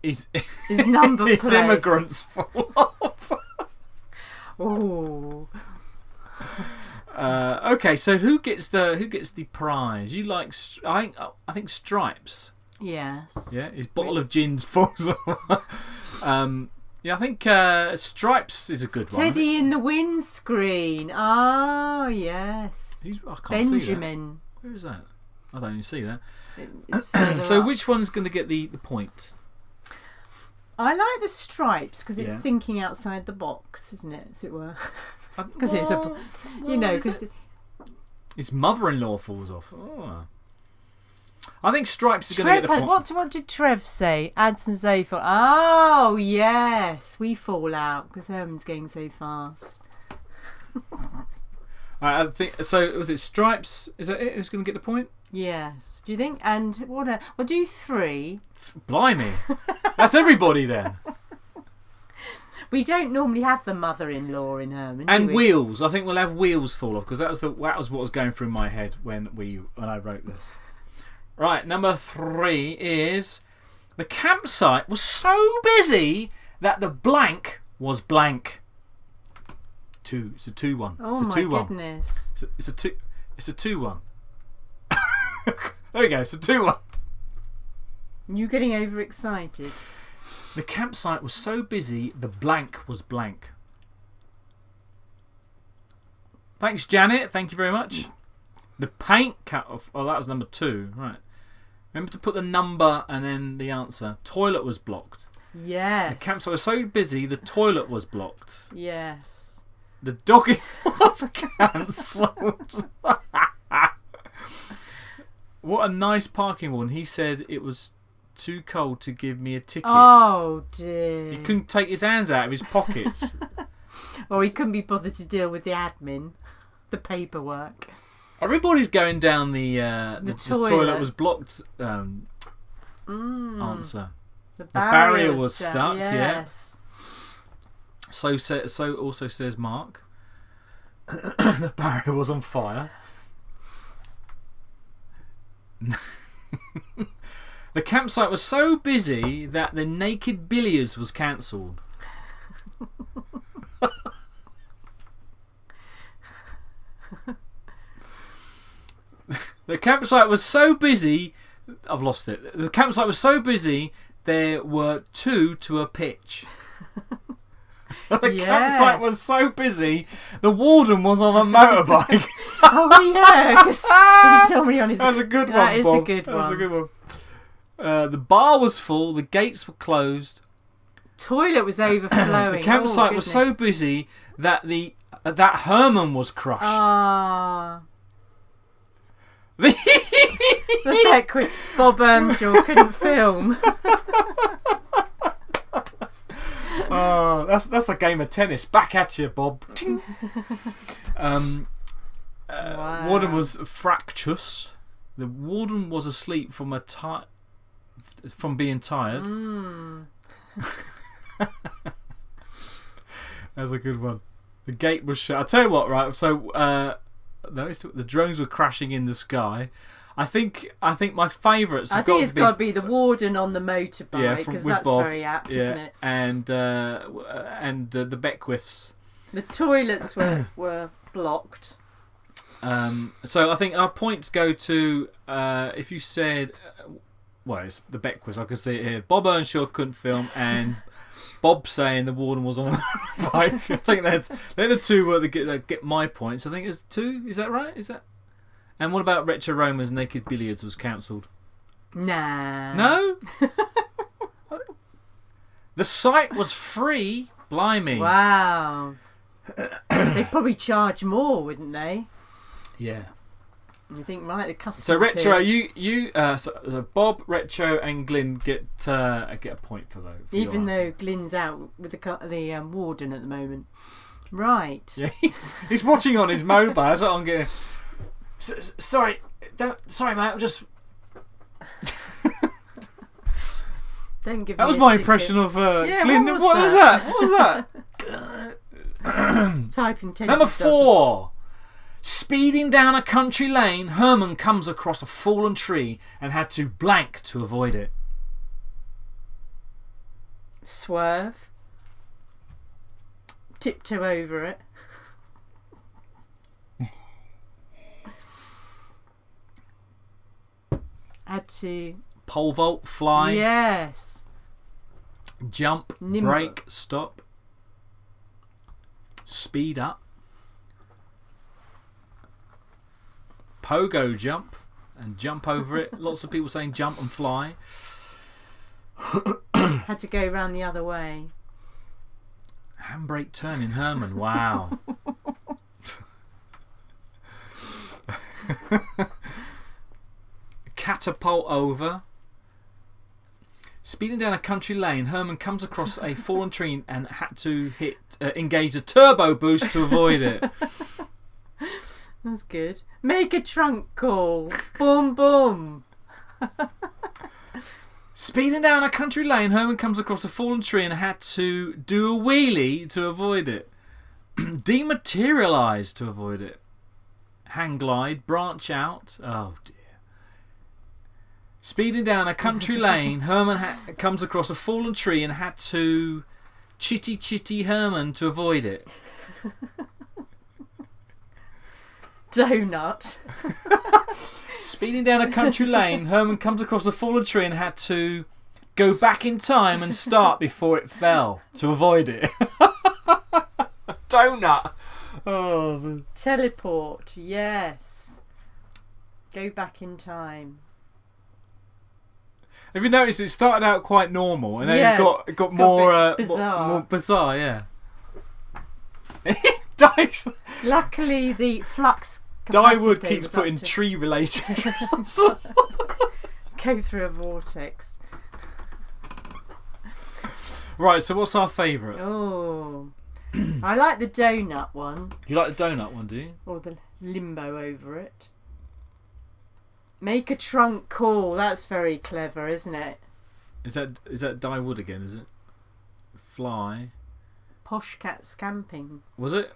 S1: His
S2: number plate.
S1: His immigrants fall off.
S2: Oh.
S1: Okay, so who gets the prize? You like? I think Stripes.
S2: Yes.
S1: Yeah, his bottle of gin falls off. Yeah, I think Stripes is a good one.
S2: Teddy in the windscreen. Oh yes.
S1: I can't
S2: Benjamin.
S1: see that. Where is that? I don't even see that.
S2: It's
S1: so which one's going to get the point?
S2: I like the Stripes because it's thinking outside the box, isn't it? As it were. Because it's a, because
S1: his mother-in-law falls off. Oh. I think Stripes is going to get the point.
S2: What did Trev say? Ads and Zoe fall. Oh yes, we fall out because Herman's going so fast.
S1: I think so. Was it Stripes? Is that it? Who's going to get the point?
S2: Yes. Do you think? And we'll do 3.
S1: Blimey, that's everybody then.
S2: We don't normally have the mother-in-law in Herman.
S1: And wheels. I think we'll have wheels fall off because that was what was going through my head when I wrote this. Right, number 3 is the campsite was so busy that the blank was blank. 2. It's a 2-1.
S2: Oh
S1: it's a
S2: my goodness!
S1: It's a 2-1. There we go. It's a 2-1.
S2: You getting overexcited?
S1: The campsite was so busy, the blank was blank. Thanks, Janet. Thank you very much. The paint cut off. Oh, that was number 2. Right. Remember to put the number and then the answer. Toilet was blocked.
S2: Yes.
S1: The campsite was so busy, the toilet was blocked.
S2: Yes.
S1: The dog was cancelled. What a nice parking one. He said it was too cold to give me a ticket.
S2: Oh dear.
S1: He couldn't take his hands out of his pockets.
S2: Or he couldn't be bothered to deal with the admin, the paperwork.
S1: Everybody's going down the toilet was blocked answer.
S2: The
S1: barrier was stuck.
S2: Yes.
S1: Yeah. So also says Mark. The barrier was on fire. The campsite was so busy that the naked billiards was cancelled. The campsite was so busy. I've lost it. The campsite was so busy there were 2 to a pitch. The campsite was so busy the warden was on a motorbike.
S2: Oh yeah, because he told me on his.
S1: That's a good one,
S2: That is
S1: Bob.
S2: a good one.
S1: That's a good one. The bar was full. The gates were closed.
S2: Toilet was overflowing.
S1: The campsite was so busy that that Herman was crushed.
S2: Ah. The fact Bob Earnshaw couldn't film.
S1: Oh, that's a game of tennis. Back at you, Bob. Ting.
S2: Wow.
S1: Warden was fractious. The warden was asleep from being tired. That's a good one. The gate was shut. I'll tell you what, right? So, the drones were crashing in the sky. I think my favourites.
S2: I think it's got to be the warden on the motorbike because that's
S1: Bob.
S2: very apt, isn't it?
S1: And the Beckwiths.
S2: The toilets were blocked.
S1: So I think our points go to if you said, well, it's the Beckwiths. I can see it here. Bob Earnshaw couldn't film, and Bob saying the warden was on a bike. I think they're the two that get my points. I think it's 2. Is that right? Is that? And what about Retro Roma's Naked Billiards was cancelled?
S2: Nah.
S1: No. The site was free. Blimey.
S2: Wow. They'd probably charge more, wouldn't they?
S1: Yeah.
S2: You think, right, the customers.
S1: So Retro,
S2: here.
S1: so Bob, Retro, and Glyn get a point for those.
S2: Even though Glyn's out with the warden at the moment. Right.
S1: Yeah, he's watching on his mobile. That's what I'm getting. Sorry, mate. I'm just.
S2: Don't give.
S1: That was my impression of Glyn.
S2: What was
S1: that? What was that?
S2: Typing 10.
S1: Number 4. Speeding down a country lane, Herman comes across a fallen tree and had to blank to avoid it.
S2: Swerve. Tiptoe over it. Had to.
S1: Pole vault, fly.
S2: Yes.
S1: Jump,
S2: Nimble.
S1: brake, stop. Speed up. Pogo jump and jump over it. Lots of people saying jump and fly.
S2: Had to go round the other way.
S1: Handbrake turn in Herman. Wow. Catapult over. Speeding down a country lane, Herman comes across a fallen tree and had to engage a turbo boost to avoid it.
S2: That's good. Make a trunk call. Boom, boom.
S1: Speeding down a country lane, Herman comes across a fallen tree and had to do a wheelie to avoid it. Dematerialise to avoid it. Hang glide, branch out. Oh dear. Speeding down a country lane, Herman comes across a fallen tree and had to chitty Herman to avoid it.
S2: Donut.
S1: Speeding down a country lane, Herman comes across a fallen tree and had to go back in time and start before it fell to avoid it. Donut. Oh.
S2: Teleport. Yes. Go back in time.
S1: Have you noticed it started out quite normal and then
S2: Yeah,
S1: it's got more
S2: bizarre.
S1: more bizarre, yeah. Dice.
S2: Luckily, the flux
S1: Dyewood
S2: capacitor
S1: keeps
S2: was
S1: putting
S2: up to
S1: tree related.
S2: go through a vortex.
S1: Right, so what's our favourite?
S2: Oh, I like the donut one,
S1: You like the donut one, do you?
S2: or the limbo over it. Make a trunk call. That's very clever, isn't it?
S1: Is that Dyewood again, is it? Fly.
S2: Posh cat scamping.
S1: Was it?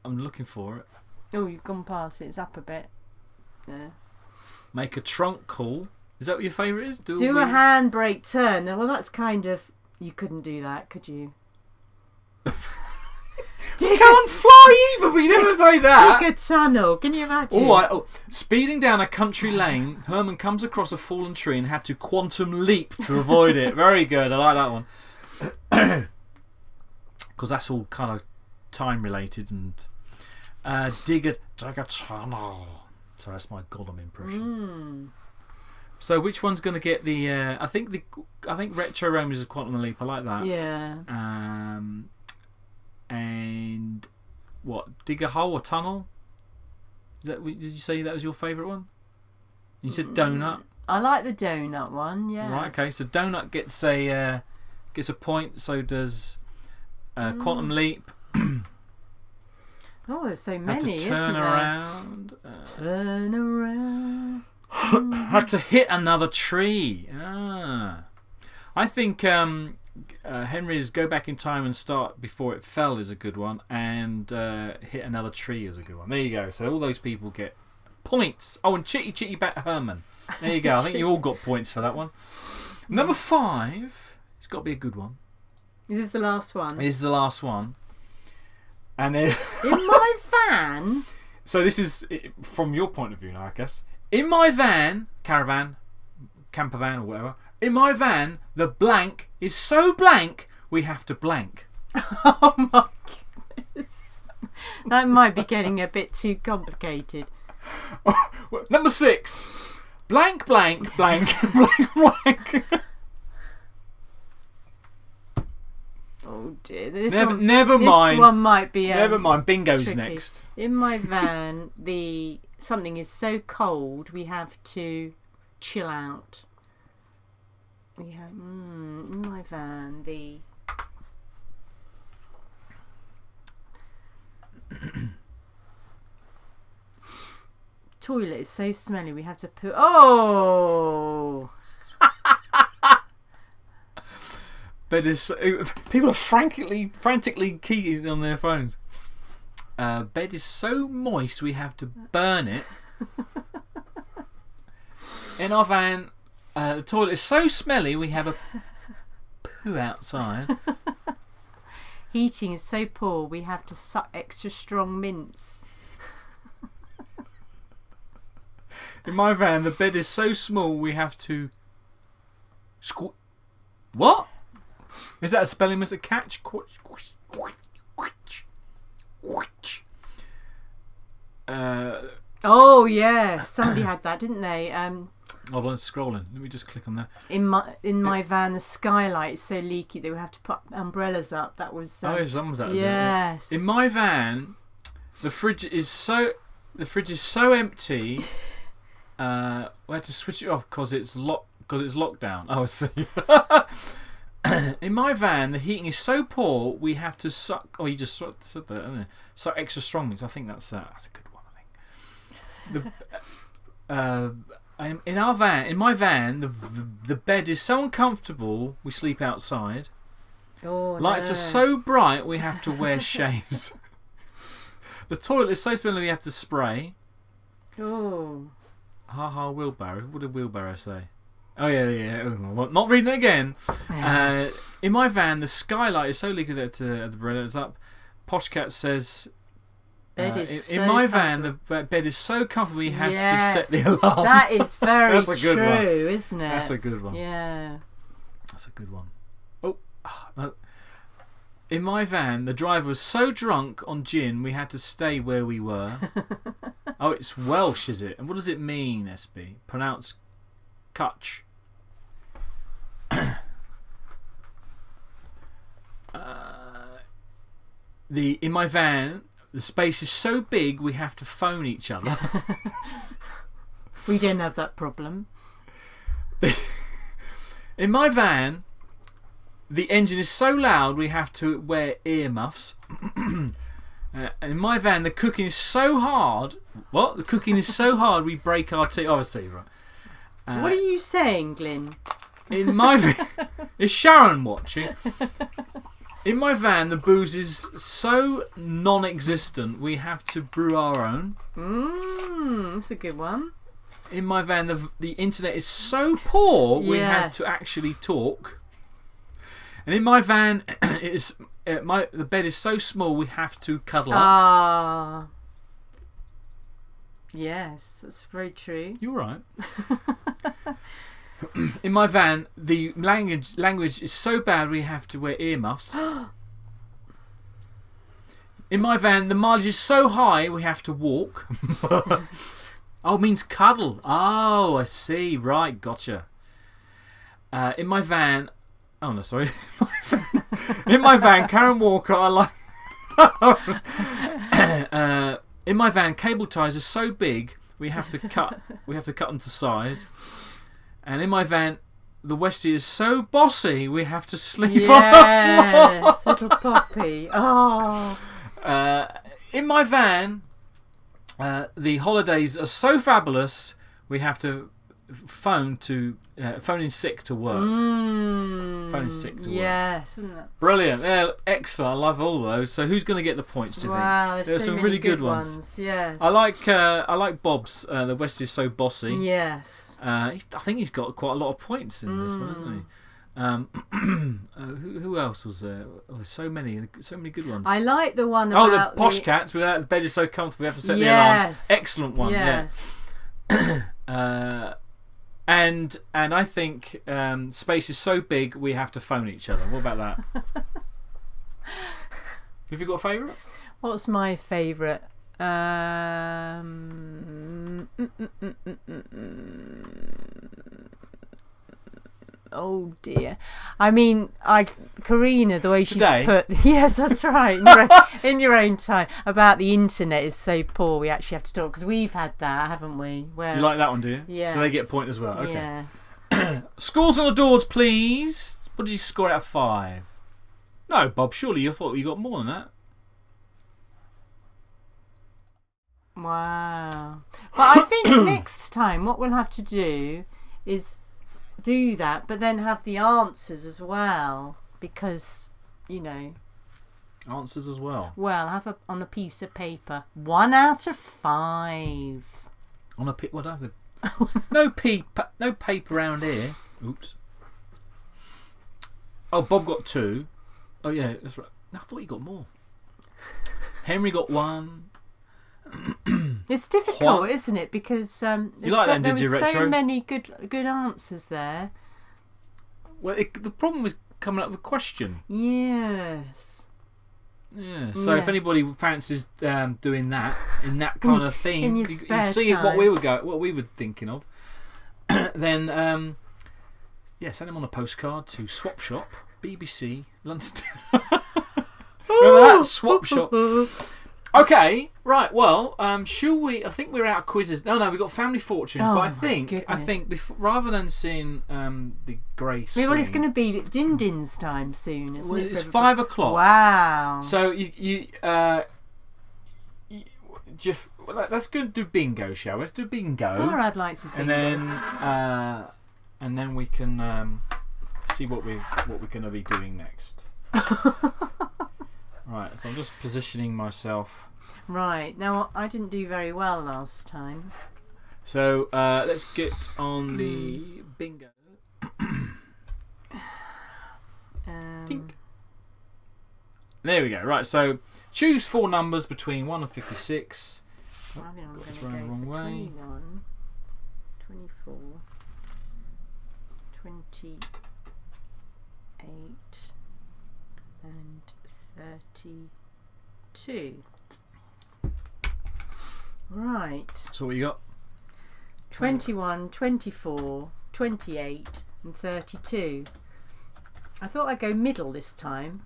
S1: I'm looking for it.
S2: Oh, you've gone past it. It's up a bit. Yeah.
S1: Make a trunk call. Is that what your favourite is?
S2: Do a handbrake turn. Well, that's kind of... You couldn't do that, could you?
S1: Can't fly either, but you never say that.
S2: Dig a tunnel. Can you imagine?
S1: Speeding down a country lane, Herman comes across a fallen tree and had to quantum leap to avoid it. Very good. I like that one. Because that's all kind of time related and dig a tunnel. So that's my Gollum impression. So which one's going to get the? I think Retro Rome is a quantum leap. I like that.
S2: Yeah.
S1: And what? Dig a hole or tunnel? Did you say that was your favourite one? You said donut.
S2: I like the donut one. Yeah.
S1: Right. Okay. So donut gets a point. So does quantum leap.
S2: Oh, there's so
S1: Had
S2: many,
S1: to turn
S2: isn't there?
S1: around.
S2: Turn around.
S1: Had to hit another tree. I think Henry's go back in time and start before it fell is a good one, and hit another tree is a good one. There you go. So all those people get points. Oh, and Chitty Bat Herman. There you go. I think you all got points for that one. Number 5. It's got to be a good one.
S2: Is this the last one?
S1: This is the last one. And then
S2: In my van.
S1: So this is from your point of view now, I guess. In my van, caravan, camper van or whatever. In my van, the blank is so blank we have to blank.
S2: Oh my goodness. That might be getting a bit too complicated.
S1: Number 6. Blank, blank, blank, blank, blank.
S2: Oh dear.
S1: Never mind.
S2: This one might be.
S1: Never mind. Bingo's
S2: tricky.
S1: next.
S2: In my van, something is so cold we have to chill out. We have in my van toilet is so smelly we have to put. Oh.
S1: But people are frantically keying on their phones. Bed is so moist we have to burn it. In our van, the toilet is so smelly we have a poo outside.
S2: Heating is so poor we have to suck extra strong mints.
S1: In my van, the bed is so small we have to What? Is that a spelling mistake? Catch?
S2: Oh yeah, somebody had that, didn't they?
S1: Hold on, it's scrolling. Let me just click on that.
S2: In my van, the skylight is so leaky they would have to put umbrellas up. That was.
S1: Some of that.
S2: Yes.
S1: In my van, the fridge is so empty. We had to switch it off because it's lockdown. Oh, I see. In my van, the heating is so poor we have to suck. Oh, you just said that, haven't you? Suck extra strong means. I think that's a good one. I think. In my van, the bed is so uncomfortable we sleep outside.
S2: Oh,
S1: Lights are so bright we have to wear shades. The toilet is so smelly we have to spray.
S2: Oh.
S1: Ha ha wheelbarrow. What did wheelbarrow say? Oh yeah. Oh, not reading it again. In my van, the skylight is so leaky that the umbrella is up. Poshcat says. In my van, the bed is so comfortable we had to set the alarm.
S2: That is very
S1: That's a good
S2: true,
S1: one.
S2: isn't it?
S1: That's a good one.
S2: Yeah.
S1: That's a good one. Oh, no. In my van, the driver was so drunk on gin we had to stay where we were. Oh, it's Welsh, is it? And what does it mean, SB? Pronounce Cutch. In my van, the space is so big we have to phone each other.
S2: We don't have that problem.
S1: In my van, the engine is so loud we have to wear earmuffs. In my van, the cooking is so hard. What? The cooking is so hard we break our teeth. Oh, I see, right.
S2: What are you saying, Glyn?
S1: In my van, is Sharon watching? In my van, the booze is so non-existent we have to brew our own.
S2: That's a good one.
S1: In my van, the internet is so poor we have to actually talk. And in my van, the bed is so small we have to cuddle up.
S2: Yes, that's very true.
S1: You're right. In my van, the language is so bad we have to wear earmuffs. In my van, the mileage is so high we have to walk. Oh, it means cuddle. Oh, I see. Right, gotcha. In my van... Oh, no, sorry. In my van, Karen Walker, I like... in my van, cable ties are so big we have to cut them to size. And in my van, the Westie is so bossy we have to sleep on the floor.
S2: Yes, little Poppy. Oh.
S1: In my van, the holidays are so fabulous we have to phone in sick to work. Phone in sick to work.
S2: Yes, isn't that
S1: brilliant? Yeah, excellent. I love all those. So who's going to get the points? Do you think?
S2: Wow,
S1: there's
S2: so
S1: some
S2: many
S1: really good ones.
S2: Yes,
S1: I like Bob's. The West is so bossy.
S2: Yes.
S1: I think he's got quite a lot of points in this one, hasn't he? Who else was there? Oh, so many good ones.
S2: I like the one about
S1: the posh cats. Without the bed is so comfortable, we have to set the alarm. Excellent one.
S2: Yes.
S1: Yeah. And I think space is so big we have to phone each other. What about that? Have you got a favourite?
S2: What's my favourite? Oh dear. I mean, Karina, the way she's
S1: Today?
S2: put... Yes, that's right. In your own time. About the internet is so poor, we actually have to talk. Because we've had that, haven't we? Where,
S1: You like that one, do you?
S2: yes.
S1: So they get a point as well. Okay.
S2: Yes.
S1: Scores on the doors, please. What did you score out of 5? No, Bob, surely you thought you got more than that.
S2: Wow. But I think next time what we'll have to do is do that, but then have the answers as well. Because, you know...
S1: Answers as well.
S2: Well, have on a piece of paper. 1 out of 5.
S1: On a what have they? No paper around here. Oops. Oh, Bob got 2. Oh yeah, that's right. I thought you got more. Henry got 1.
S2: It's difficult, isn't it? Because
S1: You like that,
S2: there
S1: did you,
S2: were so
S1: Retro?
S2: many good answers there.
S1: Well, the problem was coming up with a question.
S2: Yes.
S1: Yeah. So
S2: Yeah.
S1: if anybody fancies doing that in that kind of thing,
S2: In your
S1: you
S2: spare
S1: see
S2: time.
S1: what we were thinking of, then send them on a postcard to Swap Shop, BBC, London. Remember that Swap Shop? Okay, right. Well, shall we? I think we're out of quizzes. No, we've got Family Fortunes.
S2: Oh,
S1: but I
S2: my
S1: think
S2: goodness.
S1: rather than seeing the grey screen,
S2: Well, it's going to be Din-Din's time soon, isn't it?
S1: It's 5 o'clock.
S2: Wow.
S1: So let's go do bingo, shall we? Let's do bingo.
S2: All right, likes his bingo.
S1: And then we can see what we're going to be doing next. Right, so I'm just positioning myself.
S2: Right, now I didn't do very well last time.
S1: So let's get on the bingo. Tink. There we go. Right, so choose 4 numbers between 1 and 56.
S2: I think I'm
S1: got
S2: going
S1: this
S2: to go
S1: round the wrong
S2: for
S1: way.
S2: 21, 24, 28, and 32. Right.
S1: So what you got?
S2: 21, 24, 28, and 32. I thought I'd go middle this time.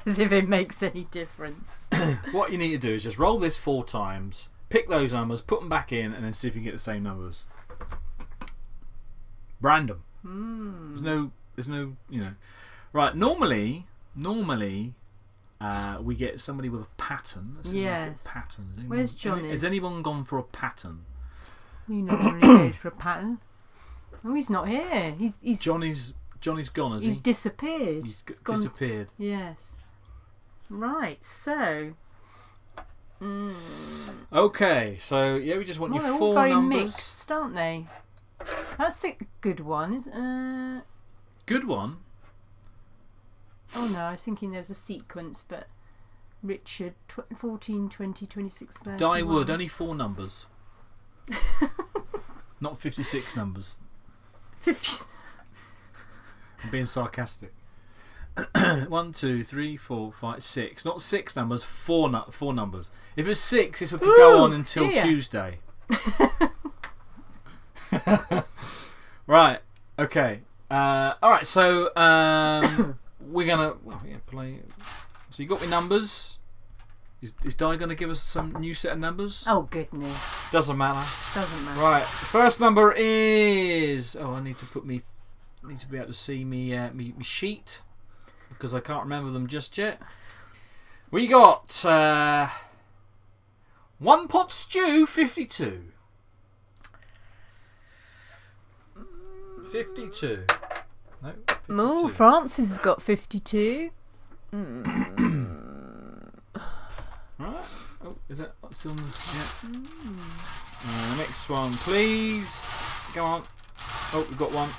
S2: As if it makes any difference.
S1: What you need to do is just roll this 4 times, pick those numbers, put them back in, and then see if you get the same numbers. Random. There's no, Right. Normally, we get somebody with a pattern. Let's see if we get
S2: Yes.
S1: patterns.
S2: Where's Johnny's?
S1: Has anyone gone for a pattern?
S2: You normally goes for a pattern. Oh, he's not here. He's
S1: Johnny's gone, has
S2: he's
S1: he?
S2: disappeared.
S1: He's
S2: gone-
S1: disappeared.
S2: Yes. Right. So.
S1: Okay, so yeah, we just want
S2: Well, they're
S1: your
S2: all
S1: 4
S2: very
S1: numbers.
S2: mixed, aren't they? That's a good one.
S1: Good one.
S2: Oh no, I was thinking there was a sequence, but Richard, 14, 20, 26, 31.
S1: Die Wood, only 4 numbers. Not 56 numbers.
S2: 50.
S1: I'm being sarcastic. 1, 2, 3, 4, 5, 6. Not 6 numbers, 4 numbers. If it's 6, this would go on until
S2: dear.
S1: Tuesday. Right. Okay. Alright, so we're going to play. So you got me numbers. Is Di going to give us some new set of numbers?
S2: Oh goodness.
S1: Doesn't matter.
S2: Doesn't matter.
S1: Right. First number is. Oh, I need to be able to see me sheet because I can't remember them just yet. We got 1 pot stew, 52. 52. No. 52.
S2: Oh, Francis has got 52.
S1: Right. Oh, is that still on? Yeah. Next one, please. Come on. Oh, we've got one.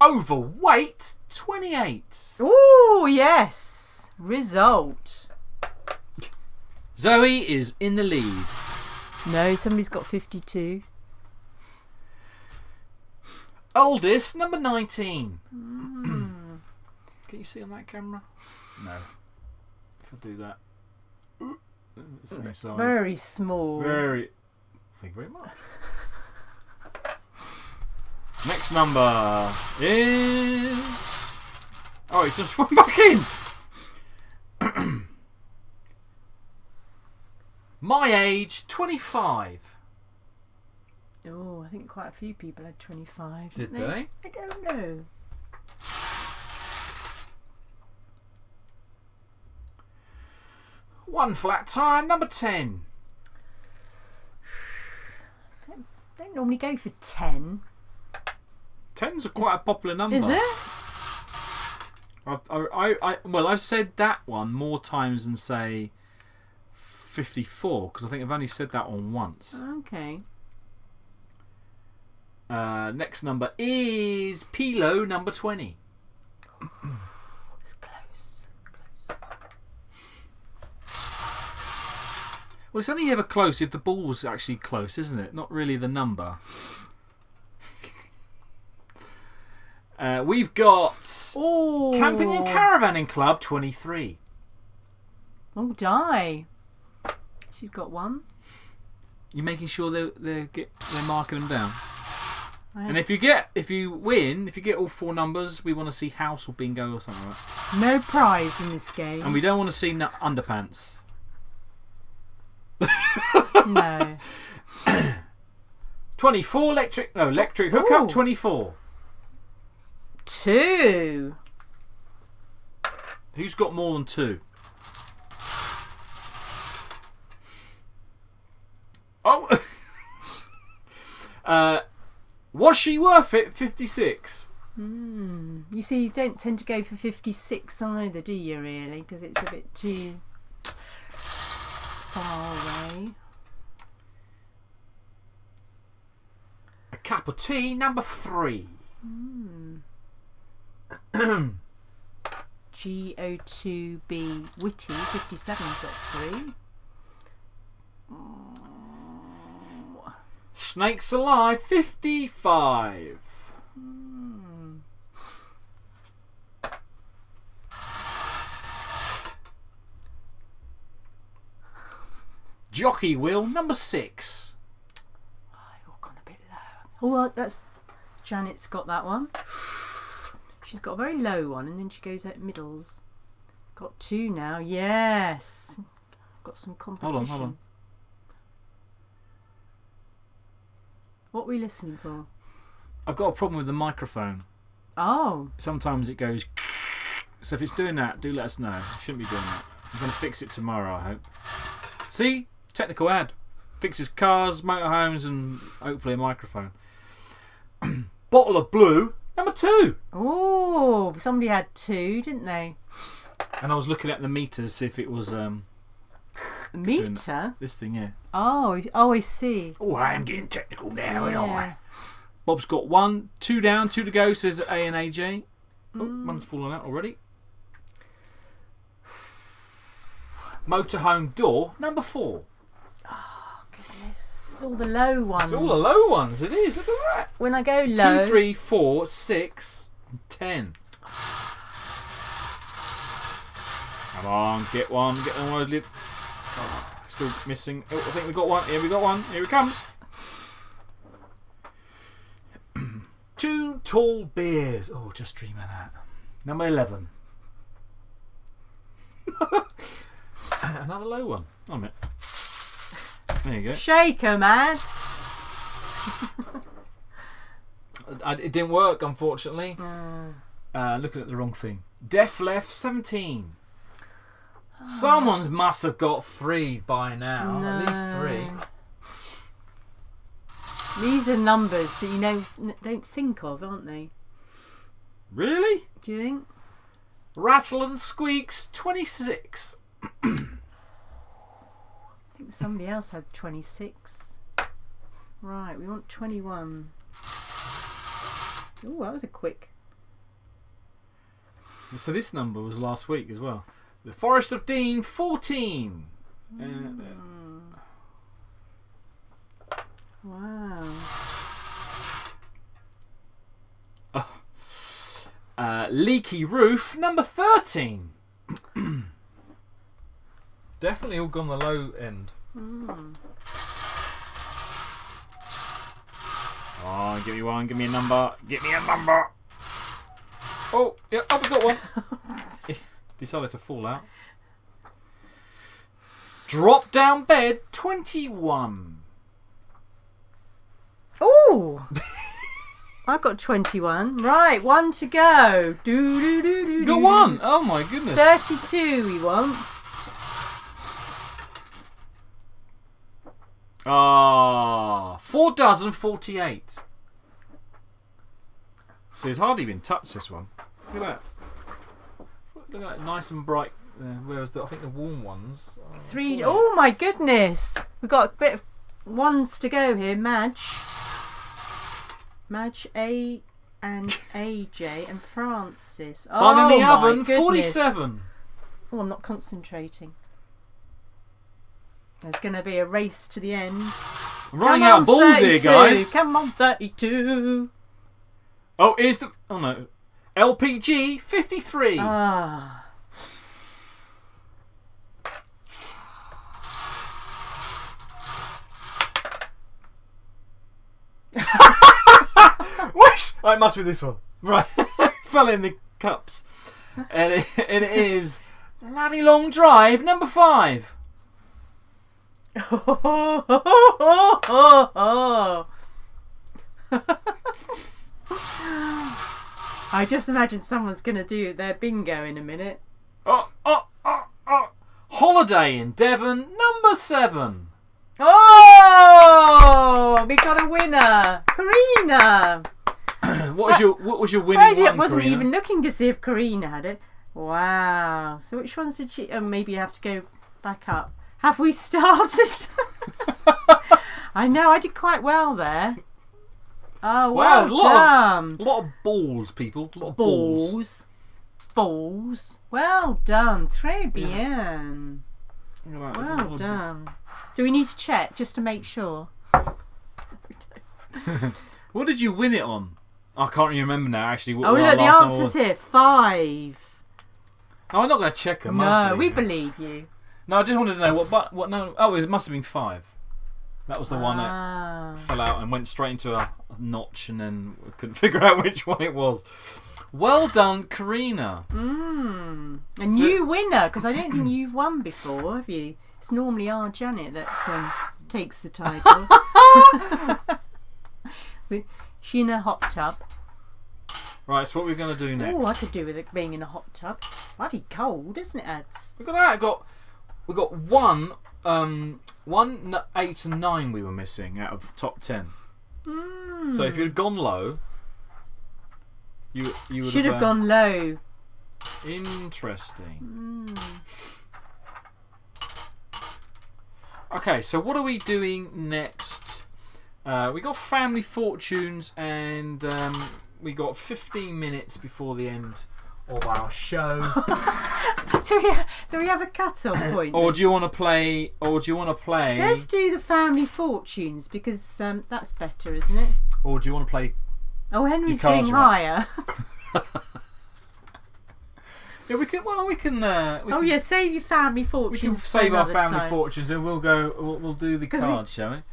S1: Overweight, 28.
S2: Oh yes. Result.
S1: Zoe is in the lead.
S2: No, somebody's got 52.
S1: Oldest, number 19.
S2: Mm.
S1: Can you see on that camera? No. If I do that. Same size.
S2: Very small.
S1: Very. Thank you very much. Next number is. Oh, it just went back in. My age, 25.
S2: Oh, I think quite a few people had 25.
S1: Did
S2: didn't
S1: they?
S2: I don't know.
S1: One flat tire, number 10.
S2: Don't normally go for 10.
S1: 10's quite a popular number.
S2: Is it?
S1: I've said that one more times than say 54 because I think I've only said that one once.
S2: Okay.
S1: Next number is Pilo, number 20.
S2: It's close.
S1: Well, it's only ever close if the ball was actually close, isn't it? Not really the number. We've got Camping and Caravanning Club 23.
S2: Oh, Di. She's got one.
S1: You're making sure they're marking them down.
S2: Right.
S1: And if you win, if you get all 4 numbers, we want to see house or bingo or something like that.
S2: No prize in this game.
S1: And we don't want to see underpants.
S2: No.
S1: 24 electric hookup. 24.
S2: 2.
S1: Who's got more than 2? Oh. Was she worth it? 56.
S2: You see, you don't tend to go for 56 either, do you, really? Because it's a bit too far away.
S1: A cup of tea, number 3.
S2: GO2B Witty, 57's got 3.
S1: Snakes Alive, 55. Jockey Wheel, number 6.
S2: Oh, they've all gone a bit low. Oh, that's Janet's got that one. She's got a very low one, and then she goes at middles. Got 2 now. Yes. Got some competition.
S1: Hold on.
S2: What were we listening for?
S1: I've got a problem with the microphone.
S2: Oh.
S1: Sometimes it goes. So if it's doing that, do let us know. It shouldn't be doing that. I'm going to fix it tomorrow, I hope. See? Technical ad. Fixes cars, motorhomes, and hopefully a microphone. Bottle of blue, number 2.
S2: Oh, somebody had 2, didn't they?
S1: And I was looking at the meter to see if it was
S2: Meter?
S1: this thing, yeah.
S2: Oh, I see.
S1: Oh, I am getting technical now,
S2: Yeah.
S1: aren't I? Bob's got 1, 2 down, 2 to go, says A and AJ. Oh, one's fallen out already. Motorhome door, number 4.
S2: Oh, goodness. It's all the low ones.
S1: It's all the low ones, it is. Look at that.
S2: When I go low.
S1: 2, 3, 4, 6, 10. Come on, get one. Get the one. Oh, still missing. Oh, I think we got one. Here we got one. Here it comes. 2 tall beers. Oh, just dream of that. Number 11. Another low one. Oh, a minute. There you go.
S2: Shaker, Mads.
S1: It didn't work, unfortunately. Looking at the wrong thing. Def Left 17. Someone must have got 3 by now.
S2: No.
S1: At least 3.
S2: These are numbers that you don't think of, aren't they?
S1: Really?
S2: Do you think?
S1: Rattle and Squeaks 26.
S2: I think somebody else had 26. Right, we want 21. Oh, that was a quick.
S1: So this number was last week as well. The Forest of Dean 14.
S2: Wow.
S1: Leaky roof, number 13. Definitely all gone the low end. Oh, give me one, give me a number. Give me a number. Oh, yeah, oh, we got one. It decided to fall out. Drop down bed, 21.
S2: Oh! I've got 21. Right, 1 to go.
S1: You got one. Oh my goodness.
S2: 32 we want.
S1: Ah, 4 dozen 48. So it's hardly been touched, this one. Look at that. Look at that, nice and bright. Whereas I think the warm ones.
S2: Three. Oh my goodness. We've got a bit of ones to go here. Madge, A and AJ and Francis.
S1: Bun in the
S2: my
S1: oven,
S2: goodness.
S1: 47.
S2: Oh, I'm not concentrating. There's going to be a race to the end.
S1: I'm running out of balls
S2: 32.
S1: here, guys.
S2: Come on, 32.
S1: Oh, here's the. Oh no. LPG, 53.
S2: Ah.
S1: What? Oh, it must be this one. Right. Fell in the cups. And it is Laddie Long Drive, number 5.
S2: I just imagine someone's going to do their bingo in a minute.
S1: Oh. Holiday in Devon, number 7.
S2: Oh, we got a winner, Karina.
S1: What was your winning one,
S2: I wasn't
S1: Karina?
S2: even looking to see if Karina had it. Wow. So which ones did she? Oh, maybe I have to go back up. Have we started? I know I did quite well there. Oh,
S1: Wow,
S2: well done.
S1: A lot of balls, people. A lot of balls.
S2: Balls. Well done. Très bien. Well
S1: done.
S2: done. Do we need to check just to make sure?
S1: What did you win it on? I can't really remember now, actually. What
S2: Oh,
S1: our
S2: look, the
S1: last
S2: answer's
S1: one was.
S2: here. 5.
S1: No, I'm not going to check them.
S2: No, we believe you.
S1: No, I just wanted to know what. No, oh, it must have been 5. That was the one that fell out and went straight into a notch, and then we couldn't figure out which one it was. Well done, Karina.
S2: A new winner, because I don't think you've won before, have you? It's normally our Janet that takes the title. She in a hot tub.
S1: Right, so what are we going to do next?
S2: Oh, I could do with it being in a hot tub. Bloody cold, isn't it, Ads?
S1: We got 1, 8 and 9 we were missing out of the top 10. So if you'd have gone low, you would
S2: should have gone low.
S1: Interesting. Okay, so what are we doing next? We got Family Fortunes, and we got 15 minutes before the end of our show.
S2: do we have a cut-off point?
S1: Or do you want to play?
S2: Let's do the Family Fortunes, because that's better, isn't it?
S1: Or do you want to play?
S2: Oh, Henry's
S1: Your cards
S2: doing
S1: right.
S2: higher.
S1: Yeah, we can. Well, we can.
S2: Yeah, save your Family Fortunes.
S1: We can
S2: for
S1: save our
S2: another
S1: Family
S2: time.
S1: Fortunes, and we'll go. We'll do the cards, shall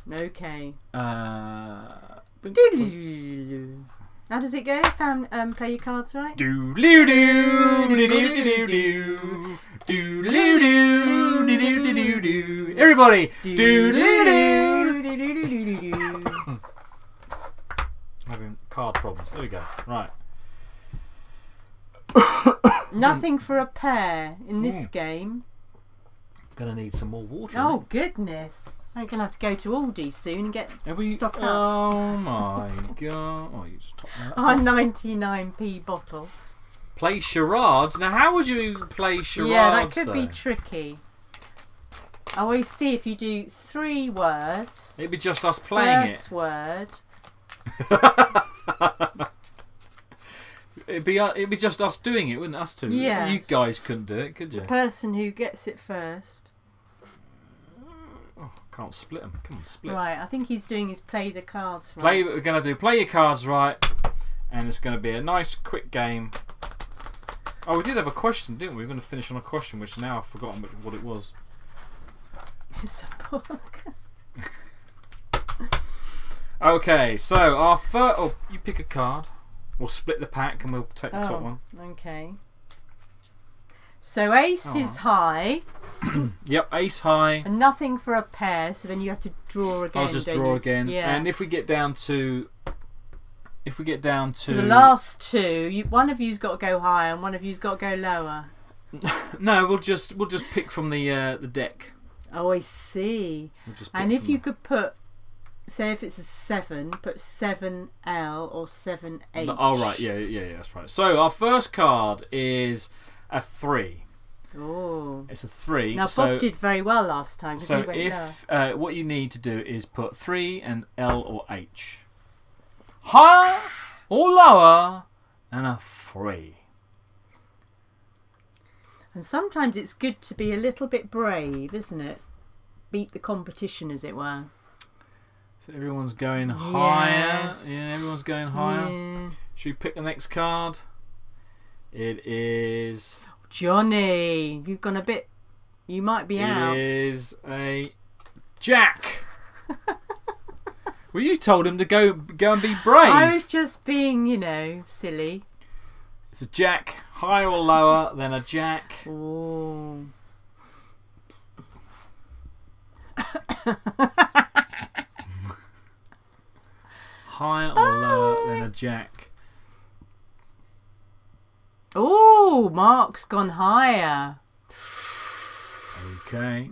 S1: we?
S2: Okay.
S1: How
S2: does it go? Play your cards right.
S1: Everybody. Having card problems. There we go. Right.
S2: Nothing for a pair in this game.
S1: Gonna need some more water.
S2: Oh goodness! I'm gonna have to go to Aldi soon and get stock up.
S1: Oh my god! Oh, you just top that.
S2: Our 99p bottle.
S1: Play charades. Now, how would you play charades?
S2: Yeah, that could be tricky. I always see if you do 3 words.
S1: It'd be just us playing
S2: First word.
S1: It'd be just us doing it, wouldn't it? Us two.
S2: Yes.
S1: You guys couldn't do it, could you?
S2: The person who gets it first.
S1: Oh, can't split them. Come on, split.
S2: Right, I think he's doing his play the cards right.
S1: We're gonna do play your cards right, and it's going to be a nice, quick game. Oh, we did have a question, didn't we? We were going to finish on a question, which now I've forgotten what it was.
S2: It's a book.
S1: Okay, so our first... Oh, you pick a card. We'll split the pack and we'll take the top one.
S2: Okay. So ace is high.
S1: Yep, ace high.
S2: And nothing for a pair, so then you have to draw again.
S1: I'll just draw again.
S2: Yeah.
S1: And if we get down to...
S2: To the last two, one of you's got to go higher and one of you's got to go lower.
S1: No, we'll just pick from the deck.
S2: Oh, I see. And if you could put, say if it's a 7, put 7L or 7H.
S1: Oh, right, yeah, that's right. So our first card is a 3.
S2: Oh.
S1: It's a 3.
S2: Now Bob did very well last time.
S1: So
S2: he went
S1: if what you need to do is put 3 and L or H. Higher or lower than a 3.
S2: And sometimes it's good to be a little bit brave, isn't it? Beat the competition, as it were.
S1: So everyone's going higher.
S2: Yes.
S1: Yeah, everyone's going higher.
S2: Yeah.
S1: Should we pick the next card? It is...
S2: Johnny, you've gone a bit... You might be out.
S1: It is a Jack. Well, you told him to go and be brave.
S2: I was just being, silly.
S1: It's a Jack. Higher or lower than a Jack?
S2: Oh.
S1: Higher or lower than a Jack?
S2: Oh, Mark's gone higher.
S1: Okay.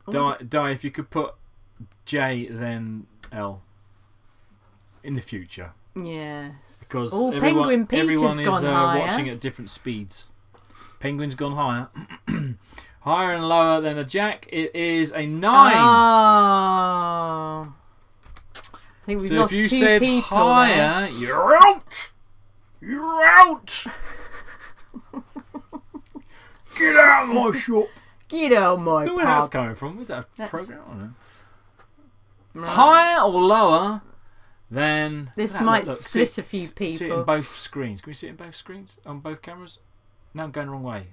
S1: Di, if you could put J then L in the future.
S2: Yes.
S1: Because
S2: Penguin Pete
S1: everyone
S2: has gone higher.
S1: watching at different speeds. Penguin's gone higher. Higher and lower than a Jack. It is a 9.
S2: Oh. I think we've lost
S1: if you
S2: 2
S1: said
S2: people
S1: higher, you're out. You're out. Get out of my shop.
S2: Get out my
S1: Where that's coming from? Was that a program? I don't know. Right. Higher or lower than...
S2: This might split a few people.
S1: Sit in both screens. Can we sit in both screens? On both cameras? No, I'm going the wrong way.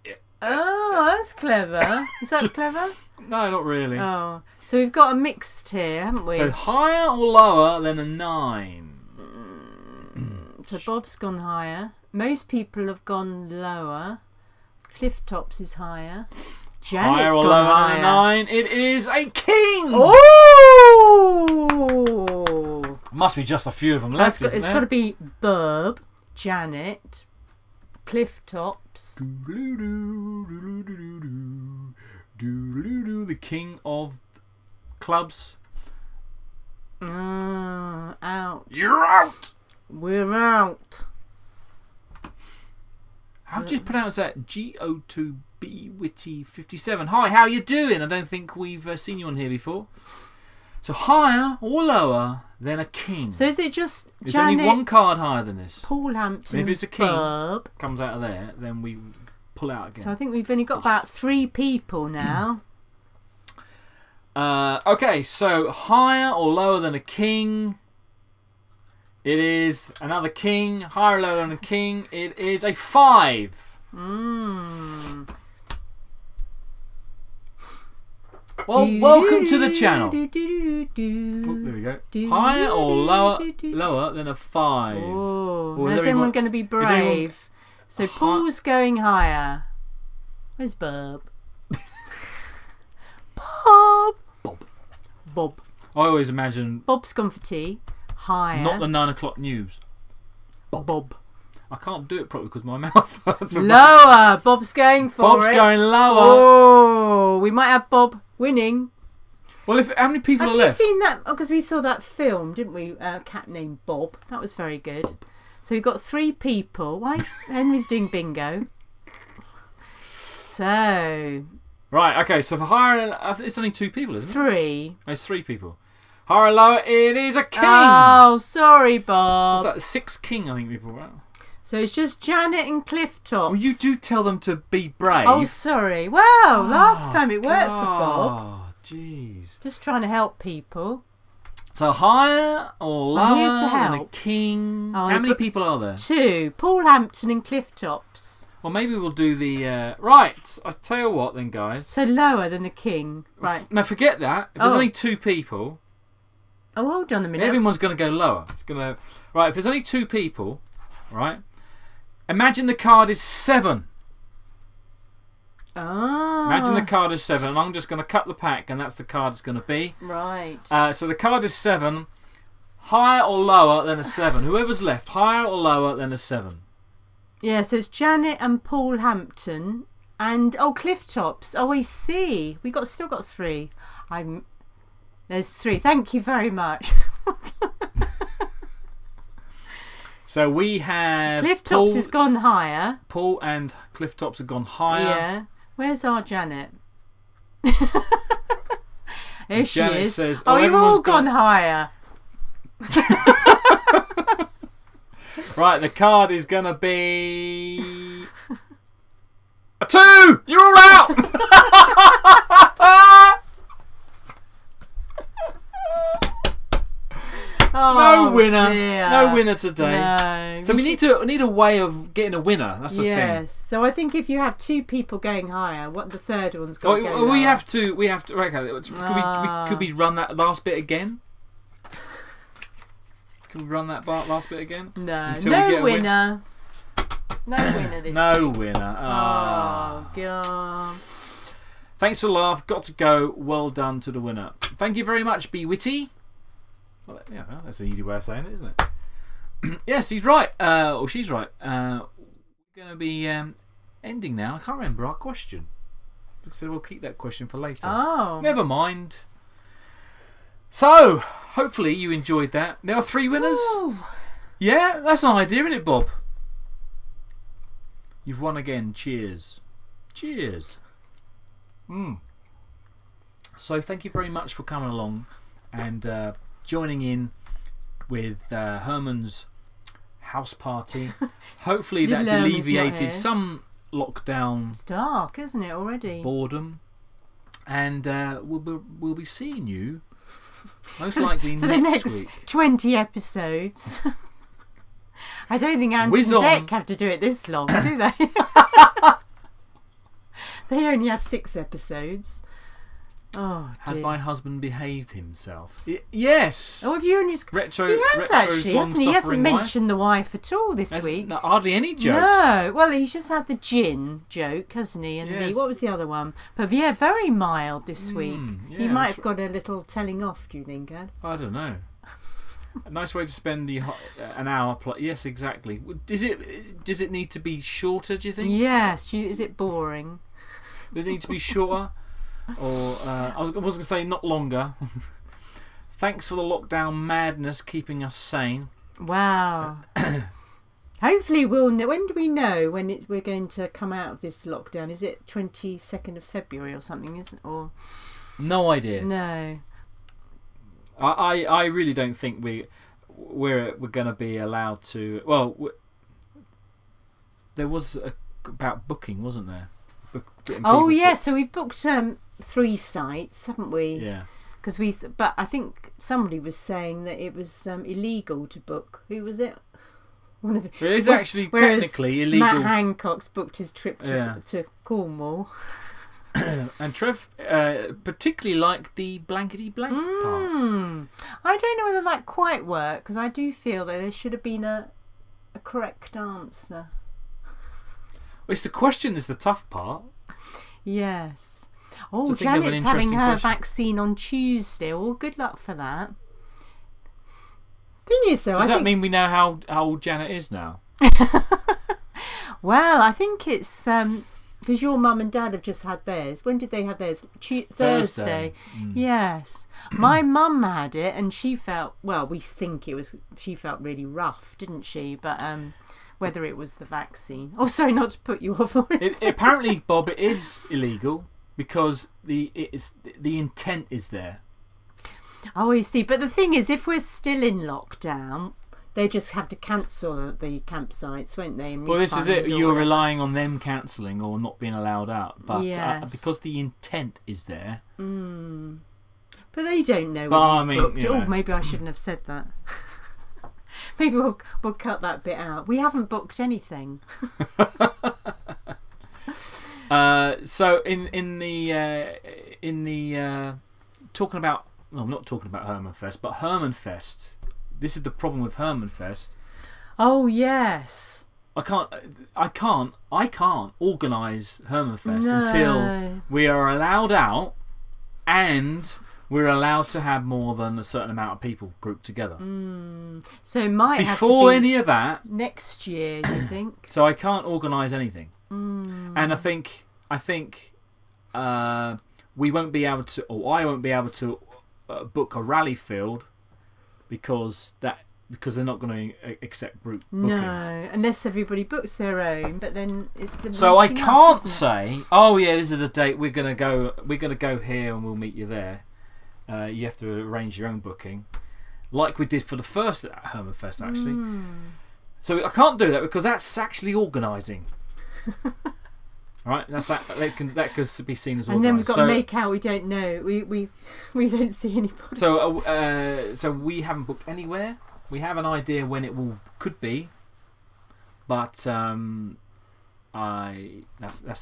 S1: Yeah.
S2: Oh, that's clever. Is that clever?
S1: No, not really.
S2: Oh. So we've got a mixed here, haven't we?
S1: So higher or lower than a 9?
S2: So Bob's gone higher. Most people have gone lower. Cliff Tops is higher. Janet's
S1: higher or
S2: gone
S1: lower
S2: higher.
S1: than a 9? It is a king!
S2: Oh!
S1: Must be just a few of them left, isn't
S2: It's
S1: there?
S2: got to be Burb, Janet, Cliff Tops.
S1: The king of clubs.
S2: Out.
S1: You're out!
S2: We're out.
S1: How do you pronounce that? G-O-2-B Witty 57. Hi, how you doing? I don't think we've seen you on here before. So higher or lower than a king?
S2: So is it just
S1: There's
S2: Janet,
S1: only one card higher than this.
S2: Paul Hampton,
S1: And if it's a king,
S2: Burb.
S1: comes out of there, then we pull out again.
S2: So I think we've only got about 3 people now.
S1: Okay, so higher or lower than a king? It is another king. Higher or lower than a king? It is a 5. Well, welcome to the channel. Oh, there we go. Higher or lower than a 5?
S2: Oh, is anyone going to be brave? So Paul's going higher. Where's Burb? Bob.
S1: I always imagine
S2: Bob's gone for tea. Higher.
S1: not the 9 o'clock news. Bob. I can't do it properly because my mouth hurts.
S2: Lower. Bob's going for
S1: Bob's
S2: it.
S1: going lower.
S2: Oh, we might have Bob winning.
S1: Well, how many people
S2: Have
S1: are
S2: you
S1: left?
S2: seen that? Because we saw that film, didn't we? A cat named Bob. That was very good. So we've got 3 people. Why? Henry's doing bingo. So...
S1: Right, okay, so for higher... It's only 2 people, isn't it?
S2: 3.
S1: It's 3 people. Higher or lower, it is a king!
S2: Oh, sorry, Bob.
S1: What's that? 6 king, I think people were.
S2: So it's just Janet and Cliff Tops.
S1: Well, you do tell them to be brave.
S2: Oh, sorry. Well, last time it worked for Bob.
S1: Oh, jeez.
S2: Just trying to help people.
S1: So higher or
S2: I'm here
S1: lower
S2: to
S1: than a
S2: help.
S1: king?
S2: Oh,
S1: How many people are there?
S2: 2. Paul Hampton and Cliff Tops.
S1: Well, maybe we'll do the... right, I'll tell you what then, guys.
S2: So lower than the king. Right.
S1: No, forget that. If there's only 2 people...
S2: Oh, hold on a minute.
S1: Everyone's going to go lower. It's going to... Right, if there's only 2 people, right, imagine the card is 7.
S2: Ah.
S1: Imagine the card is 7, and I'm just going to cut the pack, and that's the card it's going to be.
S2: Right.
S1: So the card is 7, higher or lower than a 7. Whoever's left, higher or lower than a 7.
S2: Yeah, so it's Janet and Paul Hampton and Cliff Tops. Oh, I see. Still got 3. There's 3. Thank you very much.
S1: So we have
S2: Cliff Tops has gone higher.
S1: Paul and Cliff Tops have gone higher.
S2: Yeah. Where's our Janet? There she
S1: Janet
S2: is.
S1: says,
S2: You've all gone higher.
S1: Right, the card is going to be a 2. You're all out. No winner.
S2: Dear.
S1: No winner today.
S2: No.
S1: So we need a way of getting a winner. That's the thing.
S2: Yes. So I think if you have 2 people going higher, what the third one's got to go
S1: we
S2: lower.
S1: have to. Okay. Could we run that last bit again? Can we run that last bit again?
S2: No.
S1: Until
S2: No
S1: we get a
S2: winner. No winner this
S1: No
S2: week.
S1: winner.
S2: Oh, God.
S1: Thanks for the laugh. Got to go. Well done to the winner. Thank you very much, Be Witty. Well, yeah, that's an easy way of saying it, isn't it? Yes, he's right. Or she's right. We're going to be ending now. I can't remember our question. So we'll keep that question for later.
S2: Oh.
S1: Never mind. So, hopefully you enjoyed that. There are 3 winners.
S2: Ooh.
S1: Yeah, that's an idea, isn't it, Bob? You've won again. Cheers. Cheers. So, thank you very much for coming along and joining in with Herman's house party. Hopefully that's
S2: Little Herman's not
S1: alleviated
S2: here.
S1: some lockdown
S2: It's dark, isn't it, already?
S1: boredom. And we'll be seeing you most likely
S2: For the
S1: next
S2: next
S1: week.
S2: 20 episodes. I don't think Ant
S1: Whiz
S2: and
S1: on.
S2: Dec have to do it this long, do they? They only have 6 episodes. Oh, dear.
S1: Has my husband behaved himself? yes.
S2: Oh, have you only...
S1: Retro.
S2: He has
S1: Retro's
S2: actually, hasn't he? He hasn't
S1: long-suffering wife.
S2: mentioned the wife at all this
S1: There's
S2: week.
S1: hardly any jokes.
S2: No, well, he's just had the gin joke, hasn't he? And
S1: Yes.
S2: what was the other one? But yeah, very mild this week.
S1: yeah,
S2: He might
S1: that's
S2: have got a little telling off, do you think, Ed?
S1: I don't know. A nice way to spend an hour. Yes, exactly. Does it need to be shorter? Do you think?
S2: Yes. Is it boring?
S1: Does it need to be shorter? Or I was going to say not longer. Thanks for the lockdown madness keeping us sane.
S2: Wow. Hopefully we'll know. When do we know when we're going to come out of this lockdown? Is it 22nd of February or something, isn't it? Or
S1: No idea.
S2: no.
S1: I really don't think we're going to be allowed to. Well, there was about booking, wasn't there?
S2: Oh yeah, so we've booked 3 sites, haven't we?
S1: Yeah.
S2: Because but I think somebody was saying that it was illegal to book. Who was it? One of the.
S1: It is actually
S2: whereas
S1: technically illegal.
S2: Matt Hancock's booked his trip
S1: Yeah.
S2: to Cornwall.
S1: And Trev particularly liked the blankety blank part.
S2: I don't know whether that quite worked because I do feel that there should have been a correct answer.
S1: Well, it's the question is the tough part.
S2: Yes. Oh,
S1: To think of an
S2: Janet's having
S1: interesting
S2: her
S1: question.
S2: vaccine on Tuesday. Well, good luck for that. Thing is, though,
S1: Does
S2: I
S1: that
S2: think,
S1: mean we know how old Janet is now?
S2: well, I think it's because your mum and dad have just had theirs. When did they have theirs? Thursday. Yes. My mum had it, and she felt we think it was. She felt really rough, didn't she? But whether it was the vaccine. Oh, sorry, not to put you off.
S1: Apparently, Bob, it is illegal because the intent is there.
S2: Oh, I see. But the thing is, if we're still in lockdown, they just have to cancel the campsites, won't they?
S1: Well, this is it.
S2: refund or
S1: You're
S2: whatever.
S1: relying on them cancelling or not being allowed out. But
S2: Yes.
S1: because the intent is there.
S2: But But they don't know
S1: But
S2: whether
S1: I
S2: you've
S1: mean,
S2: booked
S1: you
S2: it. Oh,
S1: know.
S2: maybe I shouldn't have said that. Maybe we'll cut that bit out. We haven't booked anything.
S1: So in the talking about, well, I'm not talking about Herman Fest, but Herman Fest. This is the problem with Herman Fest.
S2: Oh yes.
S1: I can't organise Herman Fest
S2: No.
S1: until we are allowed out and we're allowed to have more than a certain amount of people grouped together.
S2: So it might
S1: Before
S2: have to be
S1: any of that,
S2: next year, do you think?
S1: so I can't organise anything. And I think we won't be able to, or I won't be able to book a rally field because they're not going to accept group bookings.
S2: No, unless everybody books their own. But then it's the
S1: So I
S2: meeting up,
S1: can't
S2: isn't it?
S1: say, oh yeah, this is a date we're gonna go here and we'll meet you there. You have to arrange your own booking, like we did for the first Herman Fest actually. So I can't do that because that's actually organising. Right, that could be seen as organising.
S2: And then we've got to make out we don't know. We don't see anybody.
S1: So we haven't booked anywhere. We have an idea when it could be, but that's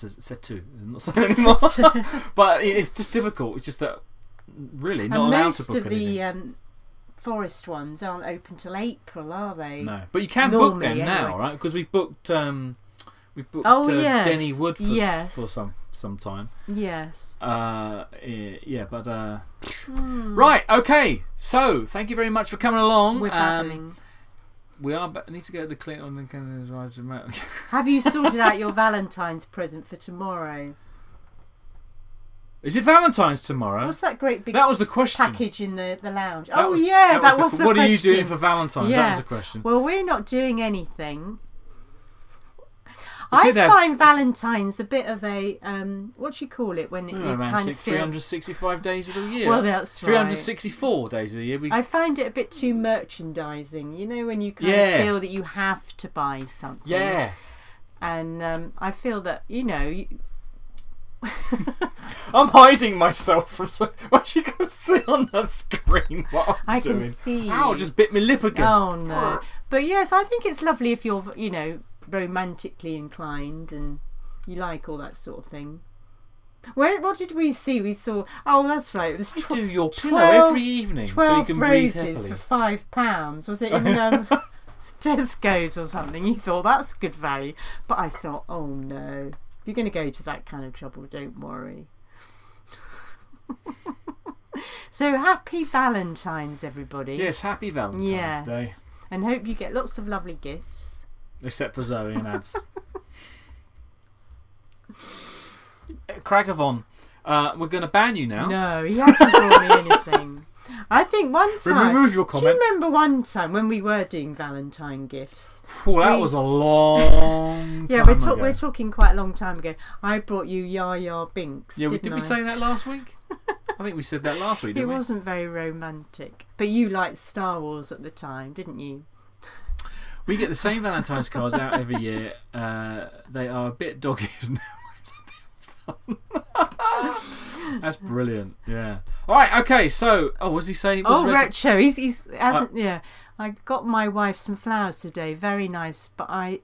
S1: a set two, not something anymore. But it's just difficult. It's just that really not allowed to book anything.
S2: Most of the forest ones aren't open till April, are they?
S1: No, but you can
S2: Normally,
S1: book them now,
S2: anyway.
S1: right? Because we booked
S2: yes.
S1: Denny Wood
S2: Yes.
S1: for some time.
S2: Yes.
S1: Yeah, but right, okay. So thank you very much for coming along.
S2: We're babbling.
S1: We need to go to clean on the.
S2: Have you sorted out your Valentine's present for tomorrow?
S1: Is it Valentine's tomorrow?
S2: What's that great big
S1: That was the question.
S2: package in the lounge?
S1: That was
S2: the
S1: What
S2: question.
S1: are you doing for Valentine's?
S2: Yeah.
S1: That was the question.
S2: Well, we're not doing anything.
S1: We
S2: I
S1: could have-
S2: find Valentine's a bit of a what do you call it when you
S1: Romantic
S2: kind of feel.
S1: 365 days of the year.
S2: Well, that's right.
S1: 364 days of the year.
S2: I find it a bit too merchandising. You know, when you kind
S1: Yeah.
S2: of feel that you have to buy something.
S1: Yeah.
S2: And I feel that
S1: I'm hiding myself from well, you can see on the screen what I'm
S2: I
S1: doing.
S2: can see.
S1: Ow, just bit my lip again.
S2: Oh no! But yes, I think it's lovely if you're romantically inclined and you like all that sort of thing. What did we see? We saw. Oh, that's right. It was
S1: You do your pillow
S2: 12
S1: every evening so you
S2: 12
S1: can breathe
S2: roses
S1: happily.
S2: for £5. Was it in Tesco's or something? You thought that's good value, but I thought, oh no, if you're going to go to that kind of trouble, don't worry. So happy Valentine's, everybody.
S1: Yes, happy Valentine's Day.
S2: And hope you get lots of lovely gifts.
S1: Except for Zoe and Ads. Cragavon, we're going to ban you now.
S2: No, he hasn't brought me anything. I think one time.
S1: Remove your comment.
S2: Do you remember one time when we were doing Valentine gifts?
S1: Oh, that was a long time ago.
S2: We're talking quite a long time ago. I brought you Yaya Binks.
S1: Yeah,
S2: didn't
S1: did we
S2: I?
S1: say that last week? I think we said that last week,
S2: It
S1: didn't we?
S2: wasn't very romantic. But you liked Star Wars at the time, didn't you?
S1: We get the same Valentine's cards out every year. They are a bit dog-eared now. It's a bit fun. That's brilliant. Yeah. All right. Okay. So, what does he say?
S2: Retro. He's hasn't. Yeah. I got my wife some flowers today. Very nice. But I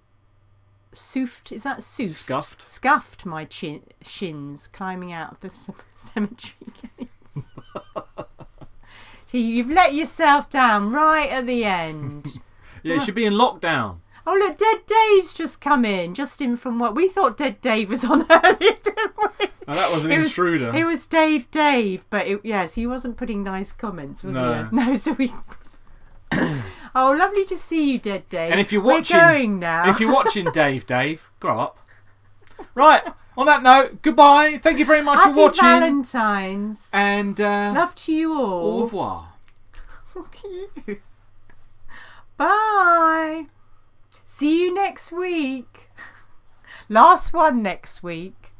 S2: soofed. Is that soofed?
S1: Scuffed.
S2: Scuffed my shins climbing out of the cemetery gates. So you've let yourself down right at the end.
S1: Yeah, it should be in lockdown.
S2: Oh look, Dead Dave's just come in. Just in from what we thought Dead Dave was on earlier, didn't we?
S1: Oh, that was an intruder.
S2: It was Dave, but yes, he wasn't putting nice comments, was
S1: No.
S2: he? No, so we. Oh, lovely to see you, Dead Dave.
S1: And if you're watching,
S2: we're going now.
S1: If you're watching, Dave, grow up. Right. On that note, goodbye. Thank you very much
S2: Happy
S1: for watching.
S2: Valentine's.
S1: And
S2: love to you all.
S1: Au revoir.
S2: Look at you. Bye. See you next week. Last one next week.